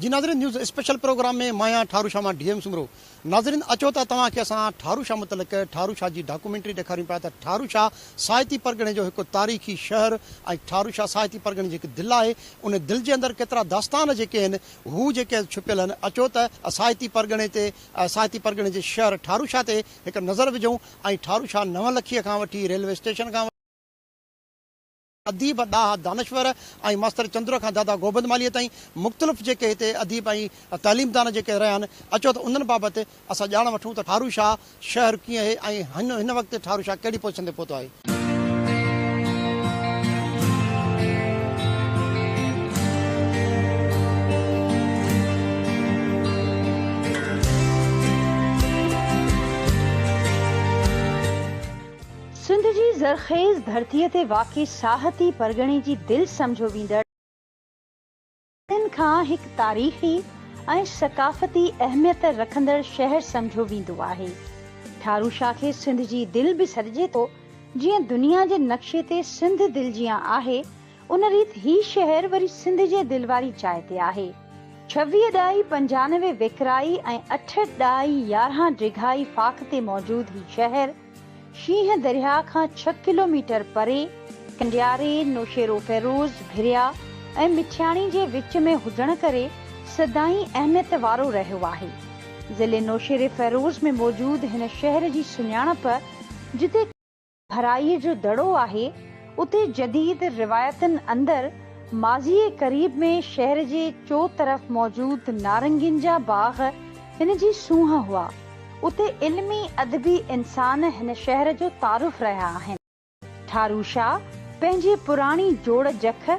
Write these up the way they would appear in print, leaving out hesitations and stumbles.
जी नाज़रीन news special programme में माया ठारू शाह डीएम सुमरो नाज़रीन अचो त तव्हांखे असां ठारू शाह मुतलिक़ ठारू शाह जी डॉक्यूमेंट्री ॾेखारियूं पिया त ठारू शाह साहिती परगणे जो हिकु तारीख़ी शहर ऐं ठारू शाह साहिती परगणे जी हिकु दिलि आहे उन दिलि जे अंदरि केतिरा दास्तान जेके आहिनि हू जेके छुपियल आहिनि अचो त साहिती परगणे जे शहर ठारू शाह ते हिकु नज़र विझूं ऐं ठारू शाह नवलखीअ खां वठी रेलवे स्टेशन खां अदीब ॾाह दानश्वर ऐं मास्तर चंद्र खां दादा गोबिंद मालीअ ताईं मुख़्तलिफ़ जेके हिते अदीब ऐं तइलीमदान जेके रहिया आहिनि अचो त उन्हनि बाबति असां ॼाण वठूं त ठारू शाह शहर कीअं आहे ऐं हिन वक़्तु ठारू शाह कहिड़ी पोज़ीशन ते पहुतो आहे। सिंध जी ज़रख़ेज़ धरतीअ ते वाक़ई साहती परगणे जी दिलि सम्झो वेंदड़ खां हिकु तारीख़ी ऐं सक़ाफ़ती अहमियत रखंदड़ शहर सम्झो वेंदो आहे। ठारू शाह खे सिंध जी दिलि बि सॾिजे थो। जीअं दुनिया जे नक्शे ते सिंध दिलि जीअं आहे उन रीति ही शहर वरी सिंध जे दिलि वारी जाइ ते आहे। 26 ॾाई 95 विकराई ऐं 8 ॾाई 11 डिघाई फाक ते मौजूद ही शहर शींह दरिया खां 6 किलोमीटर परे कंडियारे नौशेरो फेरोज़ भिरिया ऐं मिठियाणी जे विच में हुजण करे सदाई अहमियत वारो रहियो आहे। ज़िले नौशेरे फेरोज़ में मौजूद हिन शहर जी सुञाणप जिते भराईअ जो दड़ो आहे उते जदीद रिवायतनि अंदर माज़ीअ करीब में शहर जे चो तरफ़ मौजूद नारंगियुनि जा बाग हिन जी सूंह हुआ। उते इल्मी अदबी इंसान हिन शहर जो तारुफ रहिया आहिनि। ठारू शाह पंहिंजे पुराणी जोड़ जख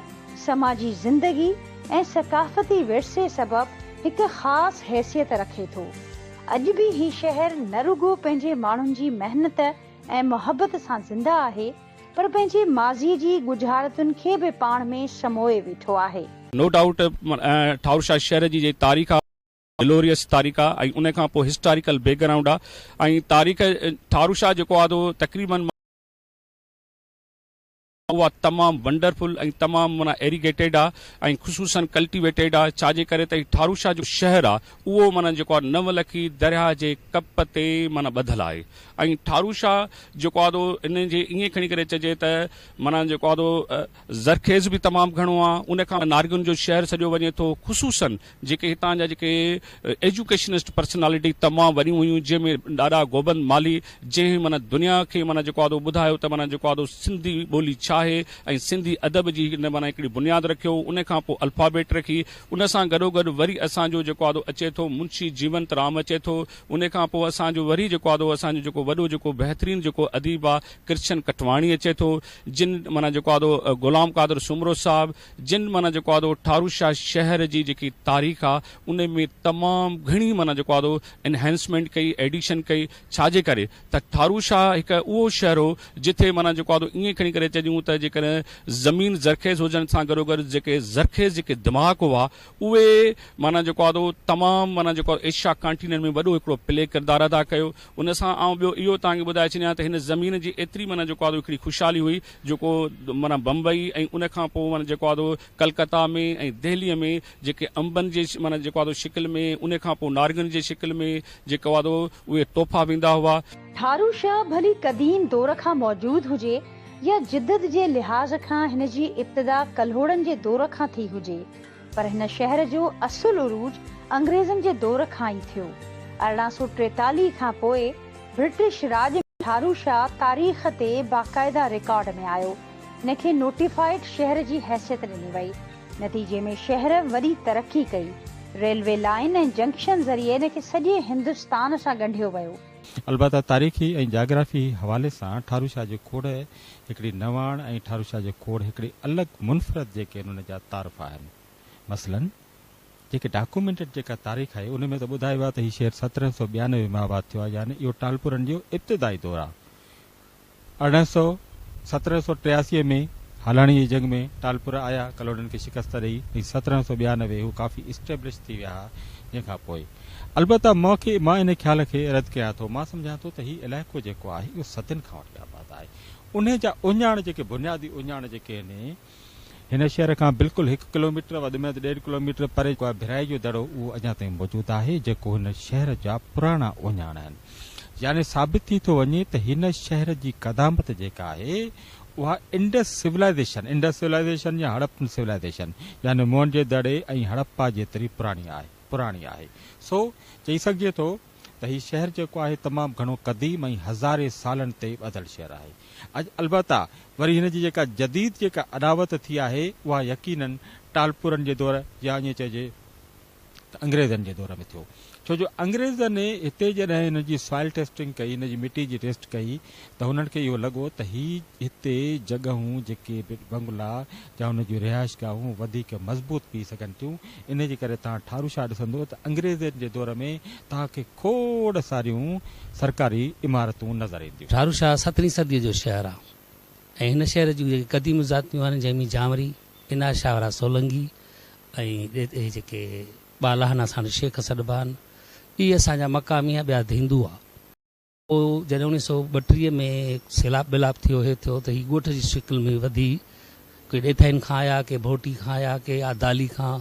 समाजी ज़िंदगी ऐं सक़ाफ़ती विरसे सबबि हिकु ख़ासि हैसियत रखे थो। अॼु बि ही शहर न रुगो पंहिंजे माण्हुनि जी महिनत ऐं मुहबत सां ज़िंदा आहे पर पंहिंजे माज़ी जी गुजारतुनि खे बि पाण में समोए वेठो आहे। नो डाउट ठारू शाह शहर जी तारीख़ ग्लोरियस तारीख़ आहे ऐं उन खां पोइ हिस्टोरिकल बैकग्राउंड आहे ऐं तारीख़ ठारू शाह जेको आहे तक़रीबन उहा तमामु वंडरफुल ऐं तमामु माना एरीगेटेड आहे ऐं ख़ुशूसन कल्टिवेटेड आहे। छाजे करे त ठारू शाह जो शहर आहे उहो माना जेको आहे नवलखी दरिया जे कप ते माना ॿधलु आहे ऐं ठारू शाह जेको आहे इन जे ईअं खणी करे चइजे त माना जेको आहे ज़रखेज़ बि तमामु घणो आहे। उन खां नारगुन जो शहर सॼो वञे थो। ख़ुशूसन जेके हितां जा जेके एजुकेशनिस्ट पर्सनालिटी तमामु वॾियूं हुयूं जंहिंमें ॾाढा गोबिंद माली जंहिं माना दुनिया खे माना जेको आहे ॿुधायो त माना जेको आहे सिंधी ॿोली छा आहे ऐं सिंधी अदब जी माना हिकिड़ी बुनियादु रखियो। उन खां पोइ अल्फ़ाबेट रखी उन सां गॾोगॾु वरी असांजो जेको आहे अचे थो मुंशी जीवंत राम अचे थो। उन खां पोइ असांजो वरी जेको आहे असांजो जेको वॾो जेको बहितरीनु जेको अदीब आहे कृष्ण कटवाणी अचे थो जिन माना जेको आहे ग़ुलाम कादर सुमरो साहिबु जिन माना जेको आहे ठारू शाह शहर जी जेकी तारीख़ आहे उन में तमामु घणी माना जेको आहे एनहेंसमेंट कई एडिशन कई। छाजे करे त ठारू शाह हिकु उहो शहर हो जिथे माना जेको आहे ईअं खणी करे चयूं त जेकॾहिं ज़मीन ज़रखेज़ हुजण सां गॾोगॾु जेके ज़रखेज़ जेके दिमाग़ हुआ उहे माना जेको आहे तमामु माना जेको एशिया कॉन्टिनेंट में वॾो हिकिड़ो प्ले किरदारु अदा कयो। उन सां ऐं ॿियो इहो तव्हांखे ॿुधाए छॾियां त हिन ज़मीन जी एतिरी माना जेको आहे हिकिड़ी ख़ुशहाली हुई जेको माना बम्बई ऐं उन खां पोइ माना जेको आहे कलकत्ता में ऐं दिल्लीअ में जेके अंबनि जे माना जेको आहे शिकिल में उन खां पोइ नारगन जे शिकिल में जेको आहे उहे तोहफ़ा वेंदा हुआ। ठारू शाह भली क़दीम दौर खां मौजूद हुजे या जिद्दत जे लिहाज़ खां हिन जी इब्तिदा कल्होड़नि जे दौर खां थी हुजे पर हिन शहर जो असुल उरूज अंग्रेज़नि जे दौर खां ई थियो। 1843 खां पोइ ब्रिटिश राज में ठारू शाह तारीख़ ते बाक़ायदा रिकॉर्ड में आयो। हिनखे नोटिफाइड शहर जी हैसियत ॾिनी वई। नतीजे में शहर वॾी तरक़ी कई। रेलवे लाइन ऐं जंक्शन ज़रिए हिनखे सॼे हिंदुस्तान सां ॻंढियो वियो। अलबत्ता तारीख़ी ऐं जाग्राफी हवाले सां ठारू शाह जो खोड़ हिकिड़ी नवाण ऐं ठारू शाह जो खोड़ हिकिड़ी अलॻि मुनफ़रद जेके आहिनि उन जा तारफ़ आहिनि। मसलन जेके डॉक्यूमेंटेड जेका तारीख़ आहे उन में त ॿुधायो आहे त हीउ शहर 1792 में आबाद थियो आहे यानी इहो टालपुरनि जो इब्तिदाई दौर आहे। 1783 में हालाणी जी जंग में टालपुर आया कलोड़नि खे शिकस्त ॾेई ऐं 1792 हू काफ़ी इस्टेब्लिश थी विया हुआ। जंहिंखां पोइ अलबत्ता मां इन ख़्याल खे रद्द कयां थो। मां सम्झां थो त हीउ इलाइक़ो जेको आहे इहो सदियुनि खां वठी आबाद आहे। उन जा उञाण जेके बुनियादी उञाण जेके आहिनि हिन शहर खां बिल्कुलु 1 किलोमीटर वधि में 1.5 किलोमीटर परे जेको आहे भिराई जो दड़ो उहो अञा ताईं मौजूदु आहे जेको हिन शहर जा पुराणा ओञाण आहिनि। यानी साबित थी थो वञे त हिन शहर जी क़दामत जेका आहे उहा इंडस सिविलाइज़ेशन या हड़प्पन सिविलाइज़ेशन यानी मोहनजे दड़े ऐं हड़प्पा जेतिरी पुराणी आहे। सो चई सघिजे थो त हीउ शहर जेको आहे तमामु घणो क़दीम ऐं हज़ारे सालनि ते ॿधल शहर आहे। अॼु अलबत्ता वरी हिन जी जेका जदीद जेका अदावत थी आहे उहा यकीनन टालपुरनि जे दौर या ईअं चइजे त अंग्रेज़नि जे दौर में थियो, छो जो अंग्रेज़नि हिते जॾहिं हिन जी सॉइल टेस्टिंग कई, हिन जी मिटी जी टेस्ट कई त हुननि खे इहो लॻो त हिते जॻहूं जेके बंगला या हुन जूं रिहाइश गाहूं वधीक मज़बूत थी सघनि थियूं। इन जे करे तव्हां ठारूशा ॾिसंदो त अंग्रेज़नि जे दौर में तव्हांखे खोड़ सारियूं सरकारी इमारतूं नज़र ईंदियूं। ठारूशा 17वीं सदीअ जो शहर आहे ऐं हिन शहर जूं जेके क़दीम ज़ातियूं आहिनि जंहिंमें जामरी, इनाज शाह वारा सोलंगी ऐं जेके बालाहना सां शेख सॾबा इहे असांजा मक़ामी ॿिया हिंदू आहे। पोइ जॾहिं 1932 में सैलाब बिलाब थियो त हीअ ॻोठ जी शिकिल में वधी, कोई ॾेथाइन खां आया, के भोटी खां आया, के आदाली खां,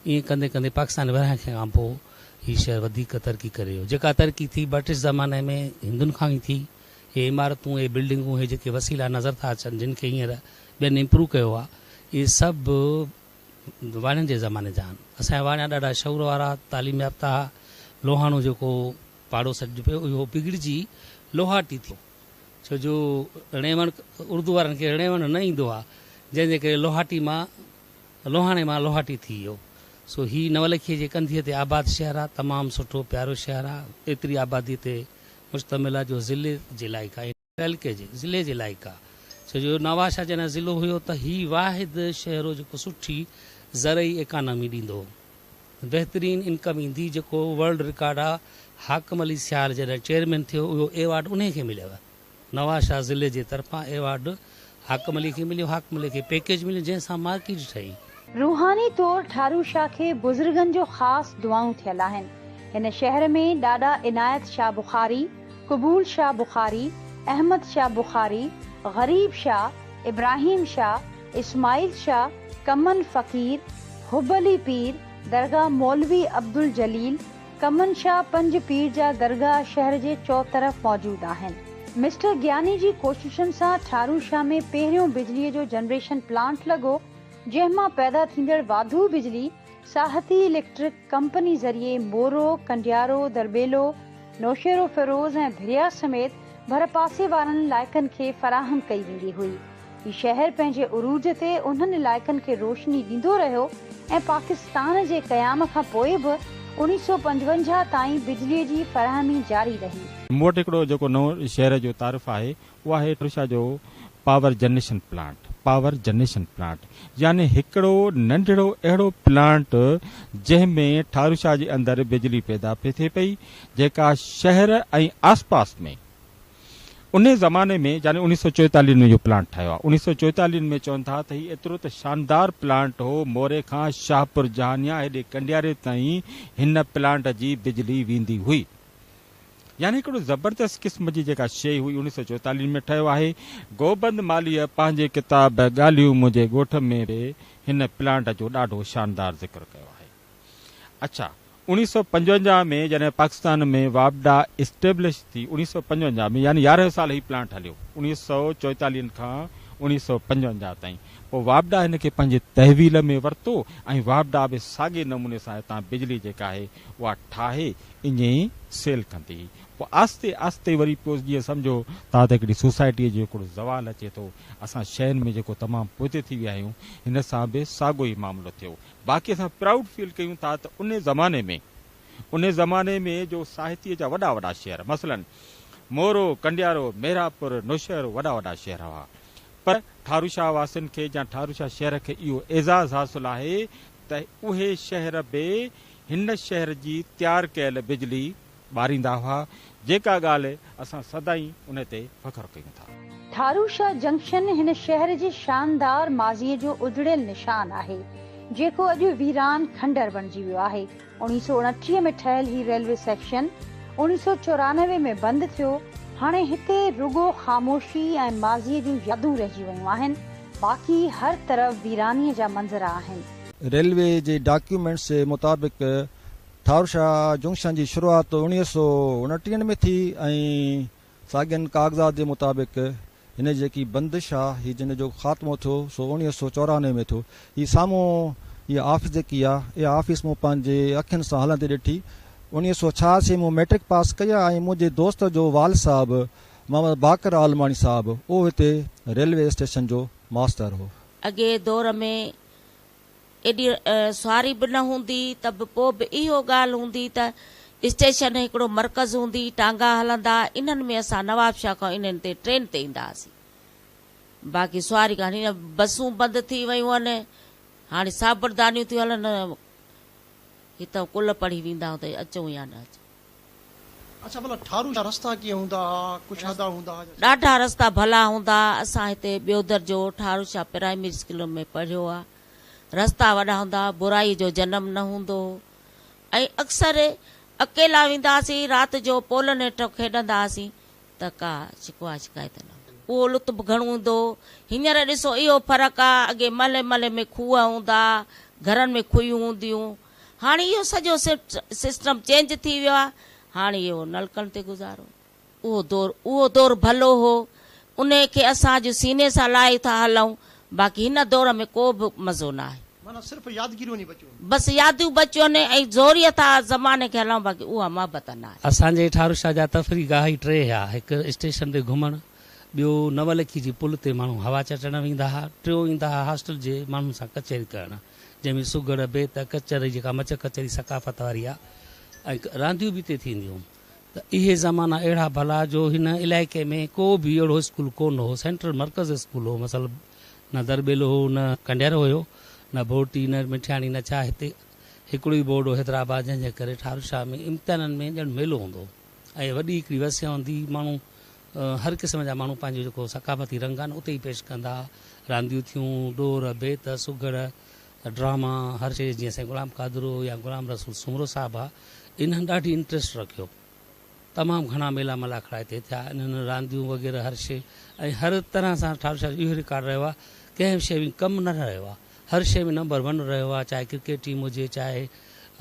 ईअं कंदे कंदे पाकिस्तान विरहाइण खां पोइ हीअ शहर वधीक तरक़ी करे वियो। जेका तरक़ी थी ब्रिटिश ज़माने में हिंदुनि खां ई थी। हे इमारतूं, हे बिल्डिंगूं, हे जेके वसीला नज़र था अचनि जिन खे हींअर ॿियनि इम्प्रूव कयो आहे, इहे सभु वाणियुनि जे ज़माने जा आहिनि। असांजा वाणिया ॾाढा शौर वारा, तालीम याफ़्ता। लोहाणो जेको पाड़ो सॾिजो पियो इहो बिगड़जी लोहाटी थियो, छो जो रेवण उर्दू वारनि खे रेवण न ईंदो आहे, जंहिंजे करे लोहाणे मां लोहाटी थी वियो। सो हीउ नवलखीअ जे कंधीअ ते आबाद शहर आहे, तमामु सुठो प्यारो शहर आहे। एतिरी आबादी ते मुश्तमिल आहे जो ज़िले जे लाइक़ु आहे, हल्के जे ज़िले जे लाइक़ु आहे। छो जो नवाबशाह जॾहिं ज़िलो हुयो त हीउ वाहिद शहर हो जेको सुठी ज़रई इकानमी ॾींदो, बहितरीन इनकम ईंदी, जेको वर्ल्ड रिकॉर्ड आहे। हाकम अली सियार जॾहिं चेयरमैन थियो उहो एवार्ड उन खे मिलियो, नवाबशाह ज़िले जे तरफ़ां एवार्ड हाकम अली खे मिलियो। हाकम अली खे पैकेज मिलियो जंहिंसां मार्केट ठही। रूहानी तौर ठारूशा खे बुज़ुर्गनि जो ख़ासि दुआऊं थियल आहिनि। हिन शहर में ॾाढा इनायत शाह बुखारी, क़बूल शाह बुखारी, अहमद शाह बुखारी, गरीब शाह, इब्राहिम शाह, इस्माइल शाह, कमन फ़कीर, हुबली पीर, दरगाह मौलवी अब्दुल जलील, कमन शाह पंज पीर जा दरगाह शहर जे चौतरफ़ मौजूद आहिनि। मिस्टर ज्ञानी जी कोशिशुनि सां ठारूशा में पहिरियों बिजलीअ जो जनरेशन प्लांट लॻो, जंहिंमां पैदा थींदड़ वाधू बिजली साहती इलेक्ट्रिक कंपनी ज़रिए मोरो, कंडियारो, दरबेलो, नौशेरो फिरोज़ ऐं भिरिया समेत भरपासे वारनि इलाइक़नि खे फराहम कई वेंदी हुई। हीउ शहर पंहिंजे उरूज ते उन्हनि इलाइक़नि खे रोशनी ॾींदो रहियो ऐं पाकिस्तान जे क़याम खां पोइ बि 1955 ताईं बिजलीअ जी फराहमी जारी रही। मूं वटि हिकिड़ो जेको नओं शहर जो तारीफ़ आहे उहो आहे ठारूशा जो पावर जनरेशन प्लांट यानी हिकिड़ो नंढड़ो अहिड़ो प्लांट जंहिंमें ठारूशा जे अंदरि बिजली पैदा पई थिए पई, जेका शहर ऐं आसपास में उन ज़माने में यानी 1944 में इहो प्लांट ठाहियो आहे। 1944 में चवनि था त हीउ एतिरो त शानदार प्लांट हो, मोरे खां शाहपुर जहानिया हेॾे कंडियारे ताईं हिन प्लांट जी बिजली वेंदी हुई। यानी हिकिड़ो ज़बरदस्त क़िस्म जी जेका शइ हुई 1944 में ठहियो आहे। गोबंद मालीअ पंहिंजे किताब ॻाल्हियूं मुंहिंजे ॻोठ में बि हिन प्लांट जो ॾाढो शानदार ज़िक्र कयो आहे। अच्छा, 1955 में जॾहिं पाकिस्तान में वापडा इस्टेब्लिश थी, 1955 में यानी 11 साल ही प्लांट हलियो, 1944 खां 1955 ताईं। पोइ वापडा हिन खे पंहिंजे तहवील में वरितो ऐं वापडा बि साॻे नमूने सां हितां बिजली जेका आहे उहा ठाहे ईअं ई सेल कंदी। पोइ आस्ते आस्ते वरी पोइ जीअं सम्झो तव्हां त हिकिड़ी सोसाइटीअ जो हिकिड़ो ज़वाल अचे थो, असां शहरनि में जेको तमामु पोइ थी विया आहियूं, हिन सां बि साॻियो ई मामिलो थियो। बाक़ी असां प्राउड फील कयूं था त उन ज़माने में जो साहित्य जा वॾा वॾा शहर, मसलन मोरो, कंडियारो, मेरापुर, नौशहरो वॾा वॾा शहर हुआ, पर ठारूशा वासियुनि खे या ठारूशा शहर खे इहो एज़ाज़ हासिल आहे त उहे शहर बि हिन शहर जी तयारु कयल बिजली ॿारींदा हुआ, जेका ॻाल्हि असां सदाई उन ते फ़ख्रु कयूं था। ठारूशा जंक्शन हिन शहर जे शानदार माज़ीअ जो उजड़ियल निशान आहे, जेको अॼु वीरान खंडर बणिजी वियो आहे। 1929 में ठहियल ही रेलवे सेक्शन 1994 में बंदि थियो। हाणे हिते रुगो ख़ामोशी ऐं माज़ीअ जूं यादूं रहिजी वियूं आहिनि। बाक़ी हर तरफ़ वीरानीअ जा मंज़र आहिनि। रेलवे जे डॉक्यूमेंट्स जे मुताबिक़ ठारूशाह जंक्शन जी शुरूआत 1929 में थी ऐं साॻियनि कागज़ात जे मुताबिक़ हिन जेकी बंदिश आहे हीअ जिन जो ख़ात्मो थियो सो 1994 में थियो। हीअ साम्हूं हीअ ऑफिस जेकी आहे इहा ऑफिस मूं पंहिंजे अखियुनि सां हलंदे ॾिठी। 1986 में मैट्रिक पास कया ऐं मुंहिंजे दोस्त जो वाल साहिबु मोहम्मद बाकर आलमानी साहिबु उहो हिते रेलवे स्टेशन जो मास्टर हो। अॻे दौर में एॾी सवारी बि न हूंदी त बि पोइ बि इहो ॻाल्हि हूंदी त स्टेशन हिकिड़ो मर्कज़ हूंदी, टांगा हलंदा, इन्हनि में असां नवाबशाह खां इन्हनि ते ट्रेन ते ईंदा हुआसीं। बाक़ी सवारी कान, बसूं बंदि थी वियूं आहिनि, हाणे साबरदानियूं थियूं हलनि, हितां कुल पढ़ी वेंदा त अचूं या न अचूं। अच्छा, भला ठारूशाह रस्ता कीअं हूंदा, कुशादा हूंदा? ॾाढा रस्ता भला हूंदा। असां हिते ॿियोदर जो ठारूशाह प्राइमरी स्कूल में पढ़ियो आहे। रस्ता वॾा हूंदा, बुराई जो जनम न हूंदो ऐं अक्सर अकेला वेंदा हुआसीं। राति जो पोलनि हेठि खेॾंदा हुआसीं त का शिकवा शिकायत न, उहो लुत्फ़ घणो हूंदो। हींअर ॾिसो इहो फ़र्क़ु आहे, अॻे मले मले में खूह हूंदा, घरनि में खुहियूं हूंदियूं, हाणे इहो सॼो सिस्टम चेंज थी वियो आहे। हाणे इहो नलकनि ते गुज़ारो, उहो दौर भलो हो, उन खे असां अॼु सीने सां लाहे था हलूं। बाक़ी हिन दौर में को बि मज़ो न आहे, माना सिर्फ़ यादगिरियूं नहीं बचियूं, बसि यादियूं बचियूं आहिनि ऐं ज़ोरियत आहे ज़माने खे हलूं, बाक़ी उहा मोहबत न आहे। असांजे ठारूशाह जा तफ़री गाह ई 3 हुआ। हिकु स्टेशन ते घुमणु, ॿियो नवलखी जी पुल ते माण्हू हवा चटण वेंदा हुआ, टियों ईंदा हुआ हॉस्टल जे माण्हुनि सां कचहरी करणु, जंहिंमें सुगड़ बेत कचहरी जेका मच कचहरी सकाफ़त वारी आहे ऐं रांदियूं बि हिते थींदियूं। त इहे ज़माना अहिड़ा भला जो हिन इलाइक़े में को बि अहिड़ो स्कूल कोन हो, सेंट्रल मर्कज़ स्कूल हो। मतिलबु न दरबेलो हो, न कंडियर हुयो, न बोटी, न मिठियाणी, न छा। हिते हिकिड़ो ई बोर्ड हो हैदराबाद, जंहिंजे करे ठारूशाह में इम्तिहाननि में ॼण मेलो हूंदो ऐं वॾी हिकिड़ी वसिया हूंदी। माण्हू हर क़िस्म जा माण्हू पंहिंजो जेको सकाफ़ती रंग आहे उते ई पेश कंदा। रांदियूं थियूं, डोर बेत सुगड़ ड्रामा, हर शइ। जीअं साईं गुलाम कादरो या गुलाम रसूल सुमरो साहिबु आहे, इन्हनि ॾाढी इंट्रस्ट रखियो। तमामु घणा मेला मलाखड़ा हिते थिया, इन्हनि रांदियूं वग़ैरह हर शइ ऐं हर तरह सां ठारूशाह इहो रिकॉर्ड रहियो आहे, कंहिं शइ में कमु न रहियो आहे, हर शइ में नंबर 1 रहियो आहे। चाहे क्रिकेट टीम हुजे, चाहे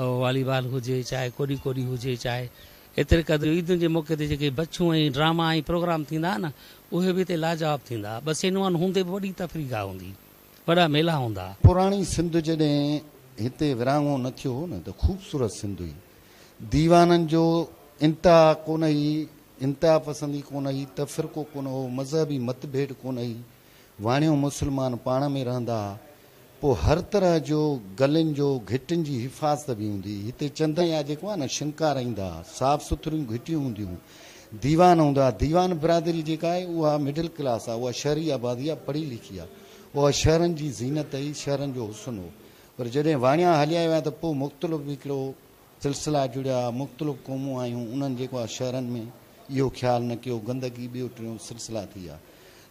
वॉलीबॉल हुजे, चाहे कोडी कोडी हुजे, चाहे एतिरे क़दुरु ईदुनि जे मौक़े ते जेके बच्छूं ऐं ड्रामा ऐं प्रोग्राम थींदा न, उहे बि हिते लाजवाब थींदा। बस इनवान हूंदे बि वॾी तफ़रीक़ा हूंदी, वॾा मेला हूंदा। पुराणी सिंध जॾहिं हिते विरांङो न थियो हो न त ख़ूबसूरत सिंध हुई। दीवाननि जो इंतिहा कोन हुई, इंतिहा पसंदी कोन हुई, तफ़रीक़ो कोन हो, मज़हबी मतभेद कोन हुई, वाणियो मुस्लमान पाण में रहंदा। पोइ हर तरह जो गलनि जो घिटियुनि जी हिफ़ाज़त बि हूंदी। हिते चंदया जेको आहे न शिंकार ईंदा, साफ़ सुथरियूं घिटियूं हूंदियूं, दीवान हूंदा। दीवान बिरादरी जेका आहे उहा मिडिल क्लास आहे, उहा शहरी आबादी आहे, पढ़ी लिखी आहे, उहा शहरनि जी ज़ीनत हुई, शहरनि जो हुस्न हो। पर जॾहिं वाणिया हलिया विया त पोइ मुख़्तलिफ़ हिकिड़ो सिलसिला जुड़िया, मुख़्तलिफ़ क़ौमूं आयूं, उन्हनि जेको आहे शहरनि में इहो ख़्यालु न कयो, गंदगी ॿियो टियों सिलसिला थी विया।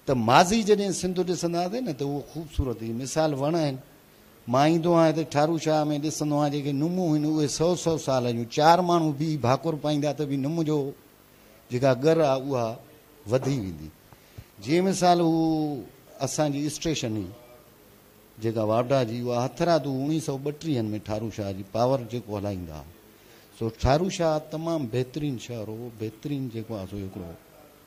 त माज़ी जॾहिं सिंध ॾिसंदासीं न त उहो ख़ूबसूरत हुई। मिसाल वण आहिनि, मां ईंदो आहियां हिते ठारूशाह में ॾिसंदो आहियां जेके नुमूं आहिनि उहे 100 साल जूं, 4 माण्हू बि भाकुर पाईंदा त बि नुम जो जेका गर आहे उहा वधी वेंदी। जीअं मिसाल हू असांजी स्टेशन हुई जेका वावडा जी, उहा हथरादू 1932 में ठारूशाह जी पावर जेको हलाईंदा। सो ठारूशाह तमामु बहितरीनु शहर हो, बहितरीनु जेको आहे सो हिकिड़ो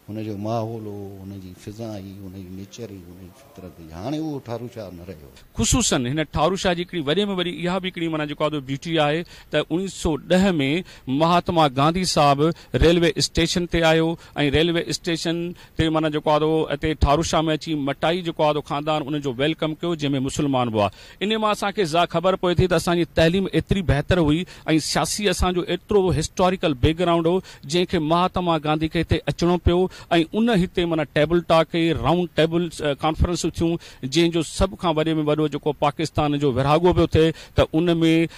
हुनजो माहौल हो, हुनजी फिज़ा हुई, हुनजी नेचर हुई, हुनजी फितरत हुई। हाणे उहो ठारूशाह न रहियो। ख़ुशूसन हिन ठारूशाह जी हिकिड़ी वॾे में वॾी इहा बि हिकिड़ी माना जेको आहे ब्यूटी आहे त 1910 में महात्मा गांधी साहिबु रेलवे स्टेशन ते आयो ऐं रेलवे स्टेशन ते माना जेको आहे हिते ठारूशाह में अची मटाई जेको आहे ख़ानदान उनजो वेलकम कयो, जंहिंमें मुस्लमान बि हुआ। इन मां असांखे ख़बर पए थी त असांजी तइलीम एतिरी बहितर हुई ऐं सियासी असांजो एतिरो हिस्टोरिकल बैकग्राउंड हो, जंहिंखे महात्मा गांधी खे हिते अचणो पियो ऐं उन हिते माना टेबल टॉक कई, राउंड टेबल कॉन्फ्रेंस थियूं, जंहिंजो सभ खां वॾे में वॾो जेको पाकिस्तान जो विरहाङो पियो थिए त उन में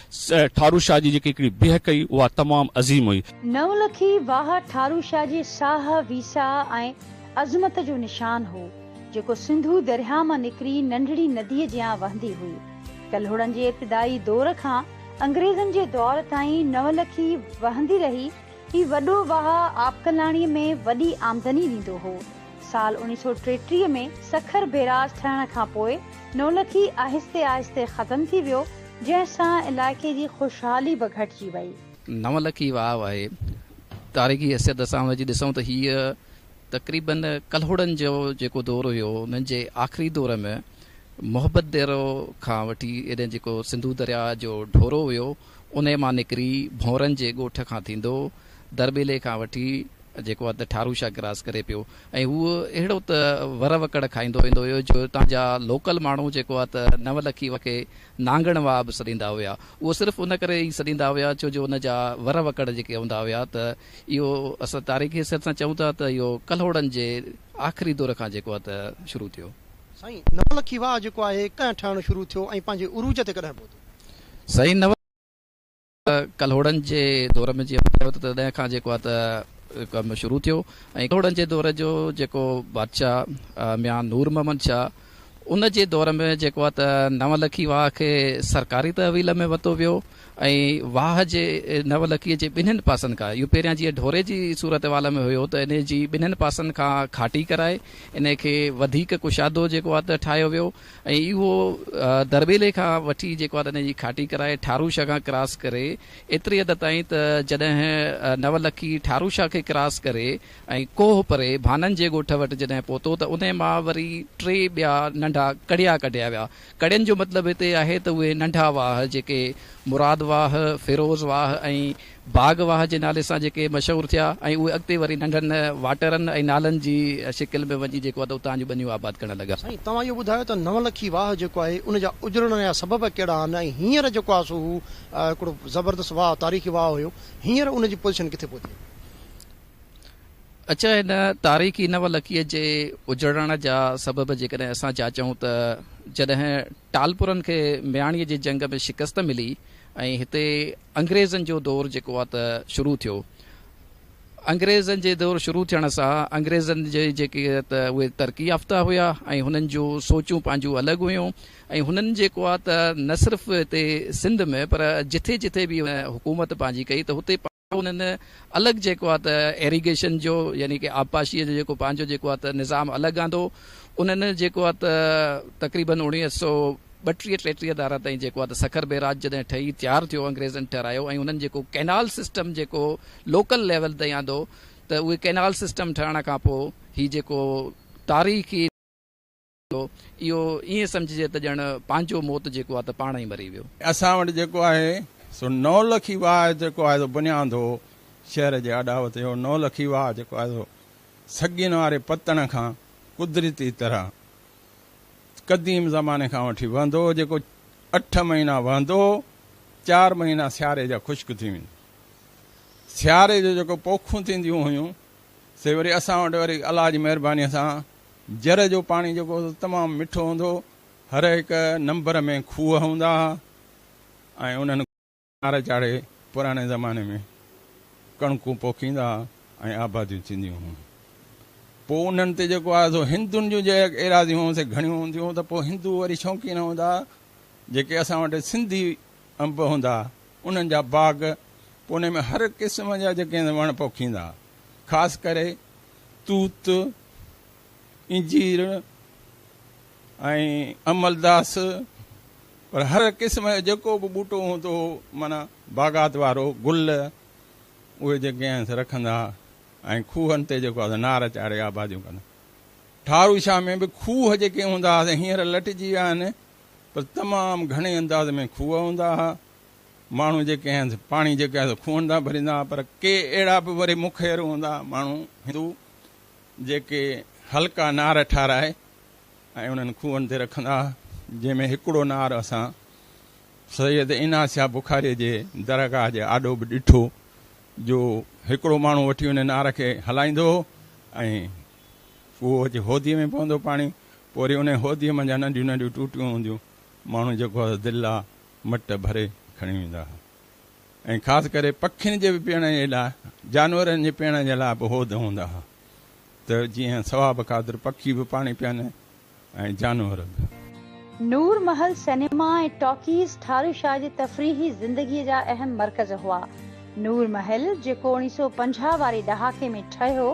ठारूशाह जी जेकी हिकिड़ी बिह कई उहा तमामु अज़ीम हुई। नवलखी वाह ठारूशाह जे साह, वीसा ऐं अज़मत जो निशान हो, जेको सिंधू दरिया मां निकिरी नंढड़ी नदीअ जियां वहंदी हुई। कल्हुड़नि जे इब्तिदाई दौर खां अंग्रेज़नि जे दौर ताईं नवलखी वहंदी रही। ही वॾो वाह आपकलाणीअ में वॾी आमदनी ॾींदो हो। साल 1933 में सखर बैराज ठहण खां पोइ नौलखी आहिस्ते आहिस्ते ख़तम थी वियो, जंहिंसां इलाइक़े जी ख़ुशहाली बि घटिजी वई। नवलखी वाव आहे तारीख़ी हैसियत असां हुनजी ॾिसूं त हीअ तक़रीबन कल्होड़नि जो जेको दौर हुयो उन्हनि जे आख़िरी दौर में मोहब्बत देरो खां वठी एॾे जेको सिंधू दरिया जो ढोरो हुयो उन मां निकिरी भौरनि जे ॻोठ खां थींदो दरबेले खां वठी जेको आहे त ठारूशा क्रॉस करे पियो ऐं उहो अहिड़ो त वर वकड़ खाईंदो वेंदो हुयो जो तव्हांजा लोकल माण्हू जेको आहे त नवलखी खे नांगण वाह बि सॾींदा हुया। उहो सिर्फ़ु उन करे ई सॾींदा हुया छो जो उन जा वर वकड़ जेके हूंदा हुया त इहो असां तारीख़ी हैसियत सां चऊं था त इहो कल्होड़नि जे आख़िरी दौर खां जेको आहे त शुरू थियो। साईं नवलखी वाह जेको आहे कॾहिं ठहणु शुरू थियो ऐं पंहिंजे उरूज ते कॾहिं पहुतो? सही नव कल्होड़नि जे दौर में जीअं ॿुधायो त तॾहिं खां जेको आहे त कमु शुरू थियो ऐं कल्होड़नि जे दौर जो जेको बादशाह मियां नूर मोहम्मद शाह उन जे दौर में जेको आहे त नवलखी वाह खे सरकारी तहवील में वरितो वियो ऐं वाह जे नवलखीअ जे ॿिन्हिनि पासनि खां इहो पहिरियां जीअं ढोरे जी सूरत वाल में हुयो त इन जी ॿिन्हिनि पासनि खां खाटी कराए इन खे वधीक कुशादो जेको आहे त ठाहियो वियो ऐं इहो दरबेले खां वठी जेको आहे त इन जी खाटी कराए ठारूशा खां क्रॉस करे एतिरी हद ताईं त जॾहिं नवलखी ठारूशा खे क्रॉस करे ऐं कोह परे भाननि जे ॻोठ वटि जॾहिं पहुतो त उन मां वरी टे ॿिया नंढा कड़िया कढिया विया। कड़ियनि जो मतिलबु हिते आहे त उहे नंढा वाह जेके मुराद वाह फिरोज़ वाह ऐं बाग वाह जे नाले सां जेके मशहूरु थिया ऐं उहे अॻिते वरी नंढनि वाटरनि ऐं नालनि जी शिकिल में वञी जेको आहे त उतां जूं बनियूं आबाद करणु लॻा। साईं तव्हां इहो ॿुधायो त नवलखी वाह जेको आहे उन जा उजड़ण जा सबब कहिड़ा आहिनि ऐं हींअर जेको आहे सो हू हिकिड़ो ज़बरदस्त वाह तारीख़ी वाह हुयो, हींअर उन जी पोज़ीशन किथे पहुती? अच्छा, हिन तारीख़ी नवलखीअ जे उजड़ण जा सबब जेकॾहिं असां चऊं त जॾहिं टालपुरनि खे मियाणीअ जी जंग में शिकस्त मिली ऐं हिते अंग्रेज़नि जो दौर जेको आहे त शुरू थियो। अंग्रेज़नि जे दौर शुरू थियण सां अंग्रेज़नि जे जेके त उहे तरक़ी याफ़्ता हुया ऐं हुननि जूं सोचूं पंहिंजूं अलॻि हुयूं ऐं हुननि जेको आहे त न सिर्फ़ु हिते सिंध में पर जिथे जिथे बि हुकूमत पंहिंजी कई त हुते उन्हनि अलॻि जेको आहे त एरीगेशन जो यानी कि आबपाशीअ जो जेको पंहिंजो जेको आहे त निज़ाम अलॻि आंदो। उन्हनि जेको आहे त तक़रीबन 1932-33 दारा ताईं जेको आहे त सखर बैराज जॾहिं ठही तयारु थियो अंग्रेज़नि ठहिरायो ऐं उन्हनि जेको कैनाल सिस्टम जेको लोकल लेवल ताईं आंदो त उहे कैनाल सिस्टम ठहण खां पोइ हीउ जेको तारीख़ी इहो ईअं सम्झिजे त ॼण पंहिंजो मौत जेको आहे त पाण ई मरी वियो। असां वटि जेको आहे सो नवलखी वाह जेको आहे बुनियादु हो शहर जे अॾावत जो नवलखी वाह जेको आहे सो सॻियुनि वारे पतण खां कुदरती तरह क़दीम ज़माने खां वठी वहंदो जेको 8 महीना वहंदो, 4 महीना सियारे जा ख़ुश्क थी वेंदो। सियारे जो जेको पोखूं थींदियूं हुयूं से वरी असां वटि वरी अलाह जी महिरबानीअ सां जर जो पाणी जेको तमामु मिठो हूंदो, हर हिकु नंबर में खूह हूंदा ऐं उन्हनि नार चाढ़े पुराणे ज़माने में कणकूं पोखींदा ऐं आबादियूं थींदियूं हुयूं। पोइ उन्हनि ते जेको आहे सो हिंदुनि जूं जे एराज़ियूं से घणियूं हूंदियूं त पोइ हिंदू वरी शौक़ीन हूंदा जेके असां वटि सिंधी अंब हूंदा उन्हनि जा बाग़, पोइ उन में हर क़िस्म जा जेके वण पोखींदा, ख़ासि करे तूत, इंजीर ऐं अमलदास, पर हर क़िस्म जो जेको बि ॿूटो हूंदो माना बाग़ात वारो गुल उहे जेके आहिनि रखंदा ऐं खूहनि ते जेको आहे नार चाढ़े आबादियूं कंदा। ठारूशा में बि खूह जेके हूंदा हुआ हींअर लटिजी विया आहिनि पर तमामु घणे अंदाज़ में खूह हूंदा हुआ। माण्हू जेके आहिनि पाणी जेके आहे खूहनि था भरींदा, पर के अहिड़ा बि वरी मुखेर हूंदा माण्हू हिंदू जेके हल्का नार ठाराए ऐं उन्हनि खूहनि ते रखंदा, जंहिंमें हिकिड़ो नार असां सैयद इनास शाह बुखारी जे दरगाह जे आॾो बि ॾिठो जो हिकिड़ो माण्हू वठी उन नार खे हलाईंदो ऐं उहो अची होदीअ में पवंदो पाणी, पोइ वरी उन होदीअ मंझां नंढियूं नंढियूं टूटियूं हूंदियूं, माण्हू जेको आहे दिलि मट भरे खणी वेंदा हुआ। ऐं ख़ासि करे पखियुनि जे बि पीअण जे लाइ, जानवरनि जे पीअण जे लाइ बि होद हूंदा हुआ त जीअं सवाब ख़ातिर पखी बि पाणी पीअनि ऐं जानवर बि। नूर महल सिनेमा ऐं टॉकीज़ ठारूशाह जी तफ़रीही ज़िंदगीअ जा अहम मर्कज़ हुआ। नूर महल जेको 1950 वारे ॾहाके में ठहियो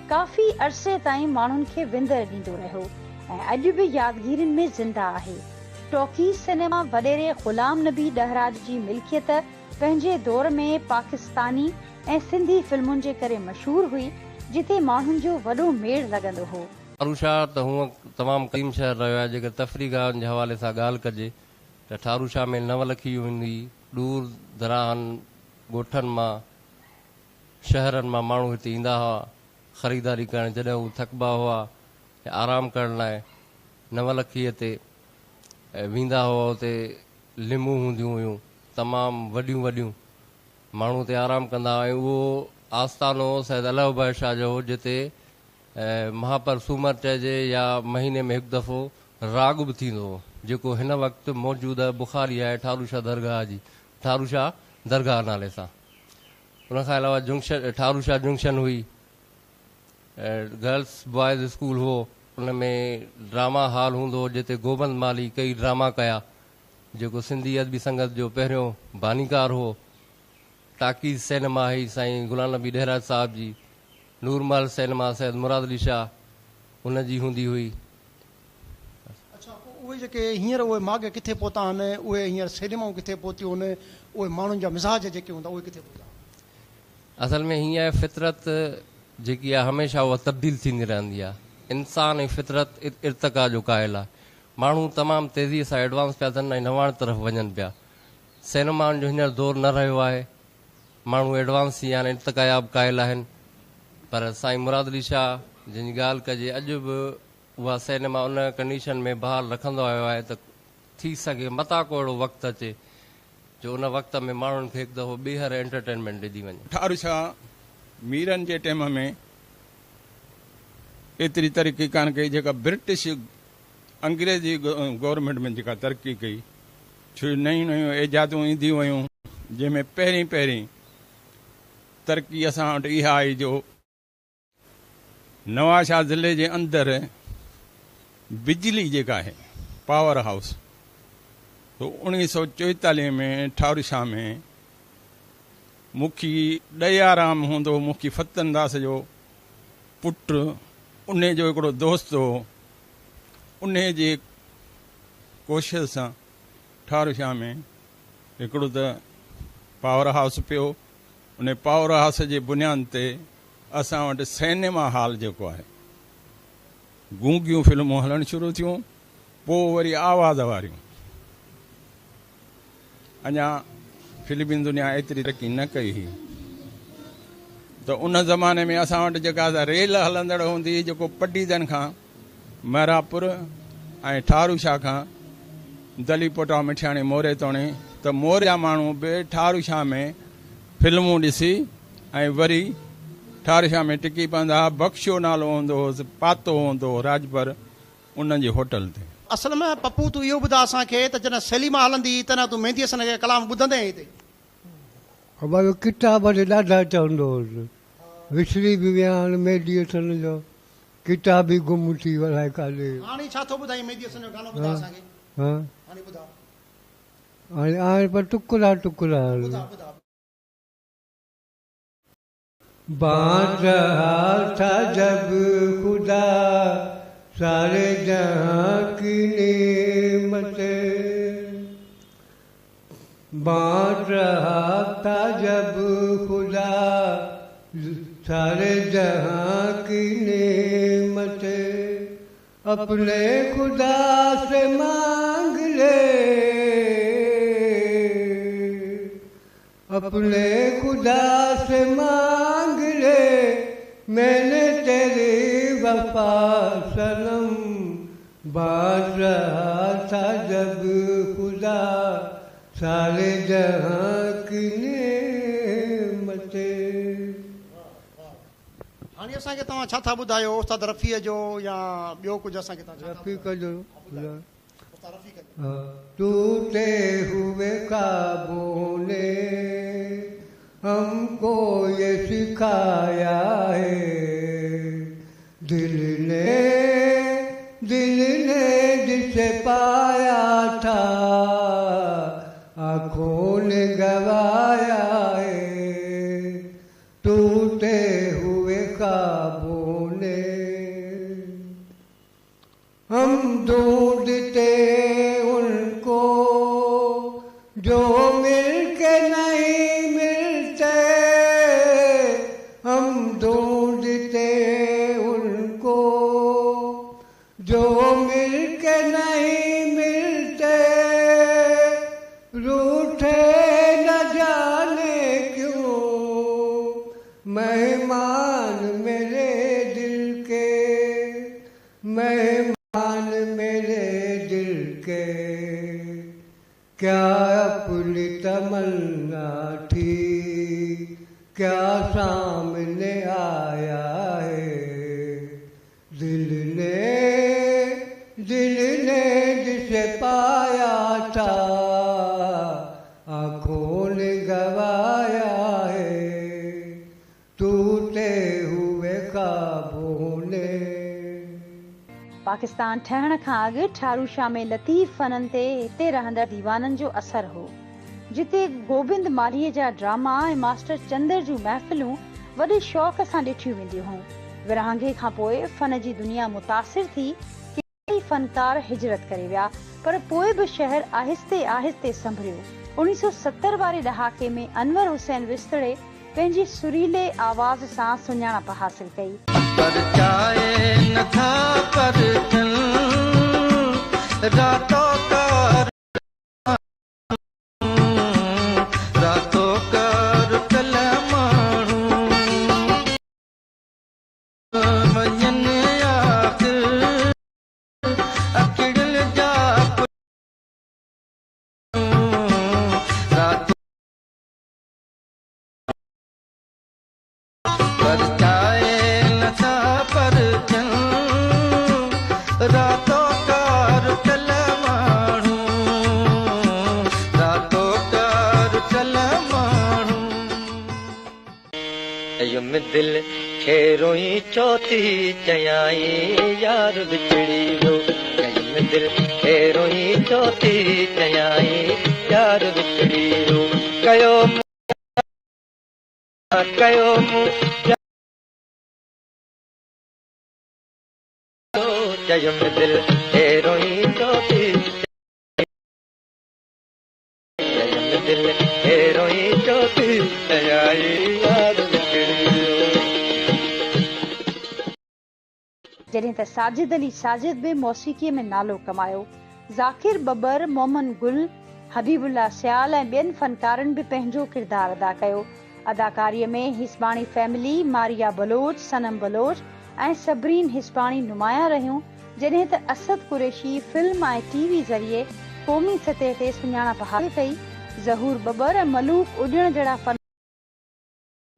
काफ़ी अरसे ताईं माण्हुनि खे विंदर ॾींदो रहियो ऐं अॼु बि यादगिरियुनि में ज़िंदा आहे। टॉकीज़ सिनेमा वॾेरे ग़ुलाम नबी ॾहराज जी मिल्कियत पंहिंजे दौर में पाकिस्तानी ऐं सिंधी फिल्मुनि जे करे मशहूर हुई, जिते माण्हुनि जो वॾो मेड़ लॻंदो हो। ठारूशा त हूअं तमामु क़दीम शहर रहियो आहे। जेकर तफ़रीगाहनि जे हवाले सां ॻाल्हि कजे त ठारूशा में नवलखी हूंदी, दूर दराहन ॻोठनि मां शहरनि मां माण्हू हिते ईंदा हुआ ख़रीदारी करणु। जॾहिं हू थकबा हुआ या आराम करण लाइ नवलखीअ ते वेंदा हुआ। उते लिमूं हूंदियूं हुयूं तमामु वॾियूं वॾियूं, माण्हू उते आराम कंदा हुआ। ऐं उहो आस्थानो सैद अल्लाह उबैद शाह जो हो, जिते महापर सूमर चइजे या महीने में हिकु दफ़ो राग बि थींदो हो, जेको हिन वक़्तु मौजूदु बुखारी आहे ठारूशा दरगाह जी, ठारूशा दरगाह नाले सां। उनखां अलावा ठारूशा जंक्शन हुई, गर्ल्स बॉयज़ स्कूल हो, उन में ड्रामा हॉल हूंदो हो जिते गोबंद माली कई ड्रामा कया, जेको सिंधी अदबी संगत जो पहिरियों बानीकार हो। टाकीज़ सिनेमा हुई साईं गुलाम नबी ॾहराज साहिब जी। नूरमहल सिनेमा सैद मुराद अली शाह उन जी हूंदी हुई। अच्छा, उहे जेके हींअर उहे माॻे किथे पहुता आहिनि, उहे हींअर सिनेमाऊं किथे पहुतियूं आहिनि, उहे माण्हुनि जा मिज़ाज जेके हूंदा उहे किथे पहुता? असल में हीअं आहे, फितरत जेकी आहे हमेशह उहा तब्दील थींदी रहंदी आहे। इंसान ऐं फितरत इर्तिका जो क़ाइल आहे। माण्हू तमामु तेज़ीअ सां एडवांस पिया थियनि ऐं नवाण तरफ़ वञनि पिया। सिनेमाउनि जो हींअर दौरु न रहियो आहे, माण्हू एडवांस थी विया आहिनि, इर्तिकायाब क़ाइल आहिनि। पर साईं मुराद अली शाह जंहिंजी ॻाल्हि कजे, अॼु बि उहा सिनेमा उन कंडीशन में बहाल रखंदो आयो आहे त थी सघे मता को अहिड़ो वक़्तु अचे जो उन वक़्त में माण्हुनि खे हिकु दफ़ो ॿीहर एंटरटेनमेंट ॾिनी वञे। ठारूशा मीरनि जे टाइम में एतिरी तरक़ी कान कई जेका ब्रिटिश अंग्रेजी गवर्नमेंट में जेका तरक़ी कई। छो नयूं नयूं इजादूं ईंदियूं हुयूं, जंहिंमें पहिरीं तरक़ी असां वटि इहा आई जो नवाशाह ज़िले जे अंदरि बिजली जेका आहे पावर हाउस, तो 1944 में ठारूशा में मुखी दयाराम हूंदो, मुखी फतनदास जो पुटु, उन जो हिकिड़ो दोस्त हो। उन जे कोशिश सां ठारूशा में हिकिड़ो त पावर हाउस पियो। उन पावर हाउस जे बुनियाद ते असां वटि सिनेमा हॉल जेको आहे, गूंगियूं फिल्मूं हलणु शुरू थियूं, पोइ वरी आवाज़ वारियूं। अञा फिल्मी दुनिया एतिरी तरक़ी न कई हुई, त उन ज़माने में असां वटि जेका रेल हलंदड़ हूंदी, जेको पटीदन खां मैरापुर ऐं ठारूशा खां दलीपोटा मिठियाणी मोरे तोणे, त मोरे जा माण्हू बि ठारूशा में फिल्मूं ॾिसी ऐं वरी ठारूशा में टिकी पवंदा। बख्शो नालो हूंदो हुओ, पातो हूंदो हो राजभर, उन जी होटल ते। असल में पप्पू तूं इहो ॿुधा असांखे त जॾहिं सलीमा हलंदी त न तूं मेहंदी हसन जे कलाम ॿुधंदे हिते? हमारो किताब ते ॾाढा चवंदो हुउसि, विसरी बि विया हाणे मेहंदी हसन जो, किताब ई गुम थी वलाए काॾे। हाणे छा थो ॿुधाई मेहंदी हसन जो गानो ॿुधा असांखे? हाणे ॿुधा, हाणे आहिनि पर टुकड़ा टुकड़ा। बांट रहा था जब खुदा सारे जहां की नेमत, बांट रहा था जब खुदा सारे जहां की नेमत, अपने खुदा से मांग ले, अपने खुदा से मांग ले, मैंने तेरी वफा सनम, बांट रहा था जब खुदा सारे जहां की नेमत। हाणे असांखे तव्हां छा था ॿुधायो उस्ताद रफ़ीअ जो या ॿियो कुझु असांखे? रफ़ीक जो टूटे हुए ख्वाबों ने हमको ये सिखाया है, दिल ने जिसे पाया था आँखों ने गवाया है, टूटे हुए ख्वाबों के क्या अपनी तमन्ना थी क्या सामने आया है दिल ने जिसे पाया था आँखों ने गवाया है टूटे हुए ख्वाबों ने। पाकिस्तान ठहण खां अॻु ठारूशा में लतीफ़ फननि ते हिते रहंदड़ दीवाननि जो असर हो, जिते गोबिंद मालीअ जा ड्रामा ऐं मास्टर चंदर जूं महफ़िलूं वॾे शौक़ सां ॾिठियूं वेंदियूं हुयूं। विरहाङे खां पोइ फन जी दुनिया मुतासिर थी, केतिरा फनकार हिजरत करे विया, पर पोइ बि शहर आहिस्ते आहिस्ते संभरियो। 1970 वारे ॾहाके में अनवर हुसैन विस्तड़े पंहिंजी सुरीले आवाज़ सां सुञाणप हासिल कई। पर चाहे न था पर रातों कर कलमाणू मञन आख़िर अकिड़ल जा पर चाहे न था पर रातों कार कलमाणू रातों कार कलमाणू युम दिल खे रोई चौथी चयाई यार बिछड़ी वियो युम दिल खे रोई चौथी चयाई यार बिछड़ी वियो कयो जयुम दिल खे रोई चौथी जयुम दिल खे रोई चौथी चयाई यार बिछड़ी वियो। जॾहिं त साजिद अली साजिद बि मौसीक़ीअ में नालो कमायो। ज़ाकिर बबर, मोमन गुल, हबीबुल्ला सियाल ऐं ॿियनि फनकारनि बि पंहिंजो किरदारु अदा कयो। अदाकारीअ में हिस्बाणी फैमिली, मारिया बलोच, सनम बलोच ऐं सबरीन हिस्बाणी नुमायां रहियूं, जॾहिं त असद कुरैशी फिल्म ऐं टीवी ज़रिए क़ौमी सतह ते सुञाणप हासिल कई। ज़हूर बबर ऐं मलूक उॾण जहिड़ा फन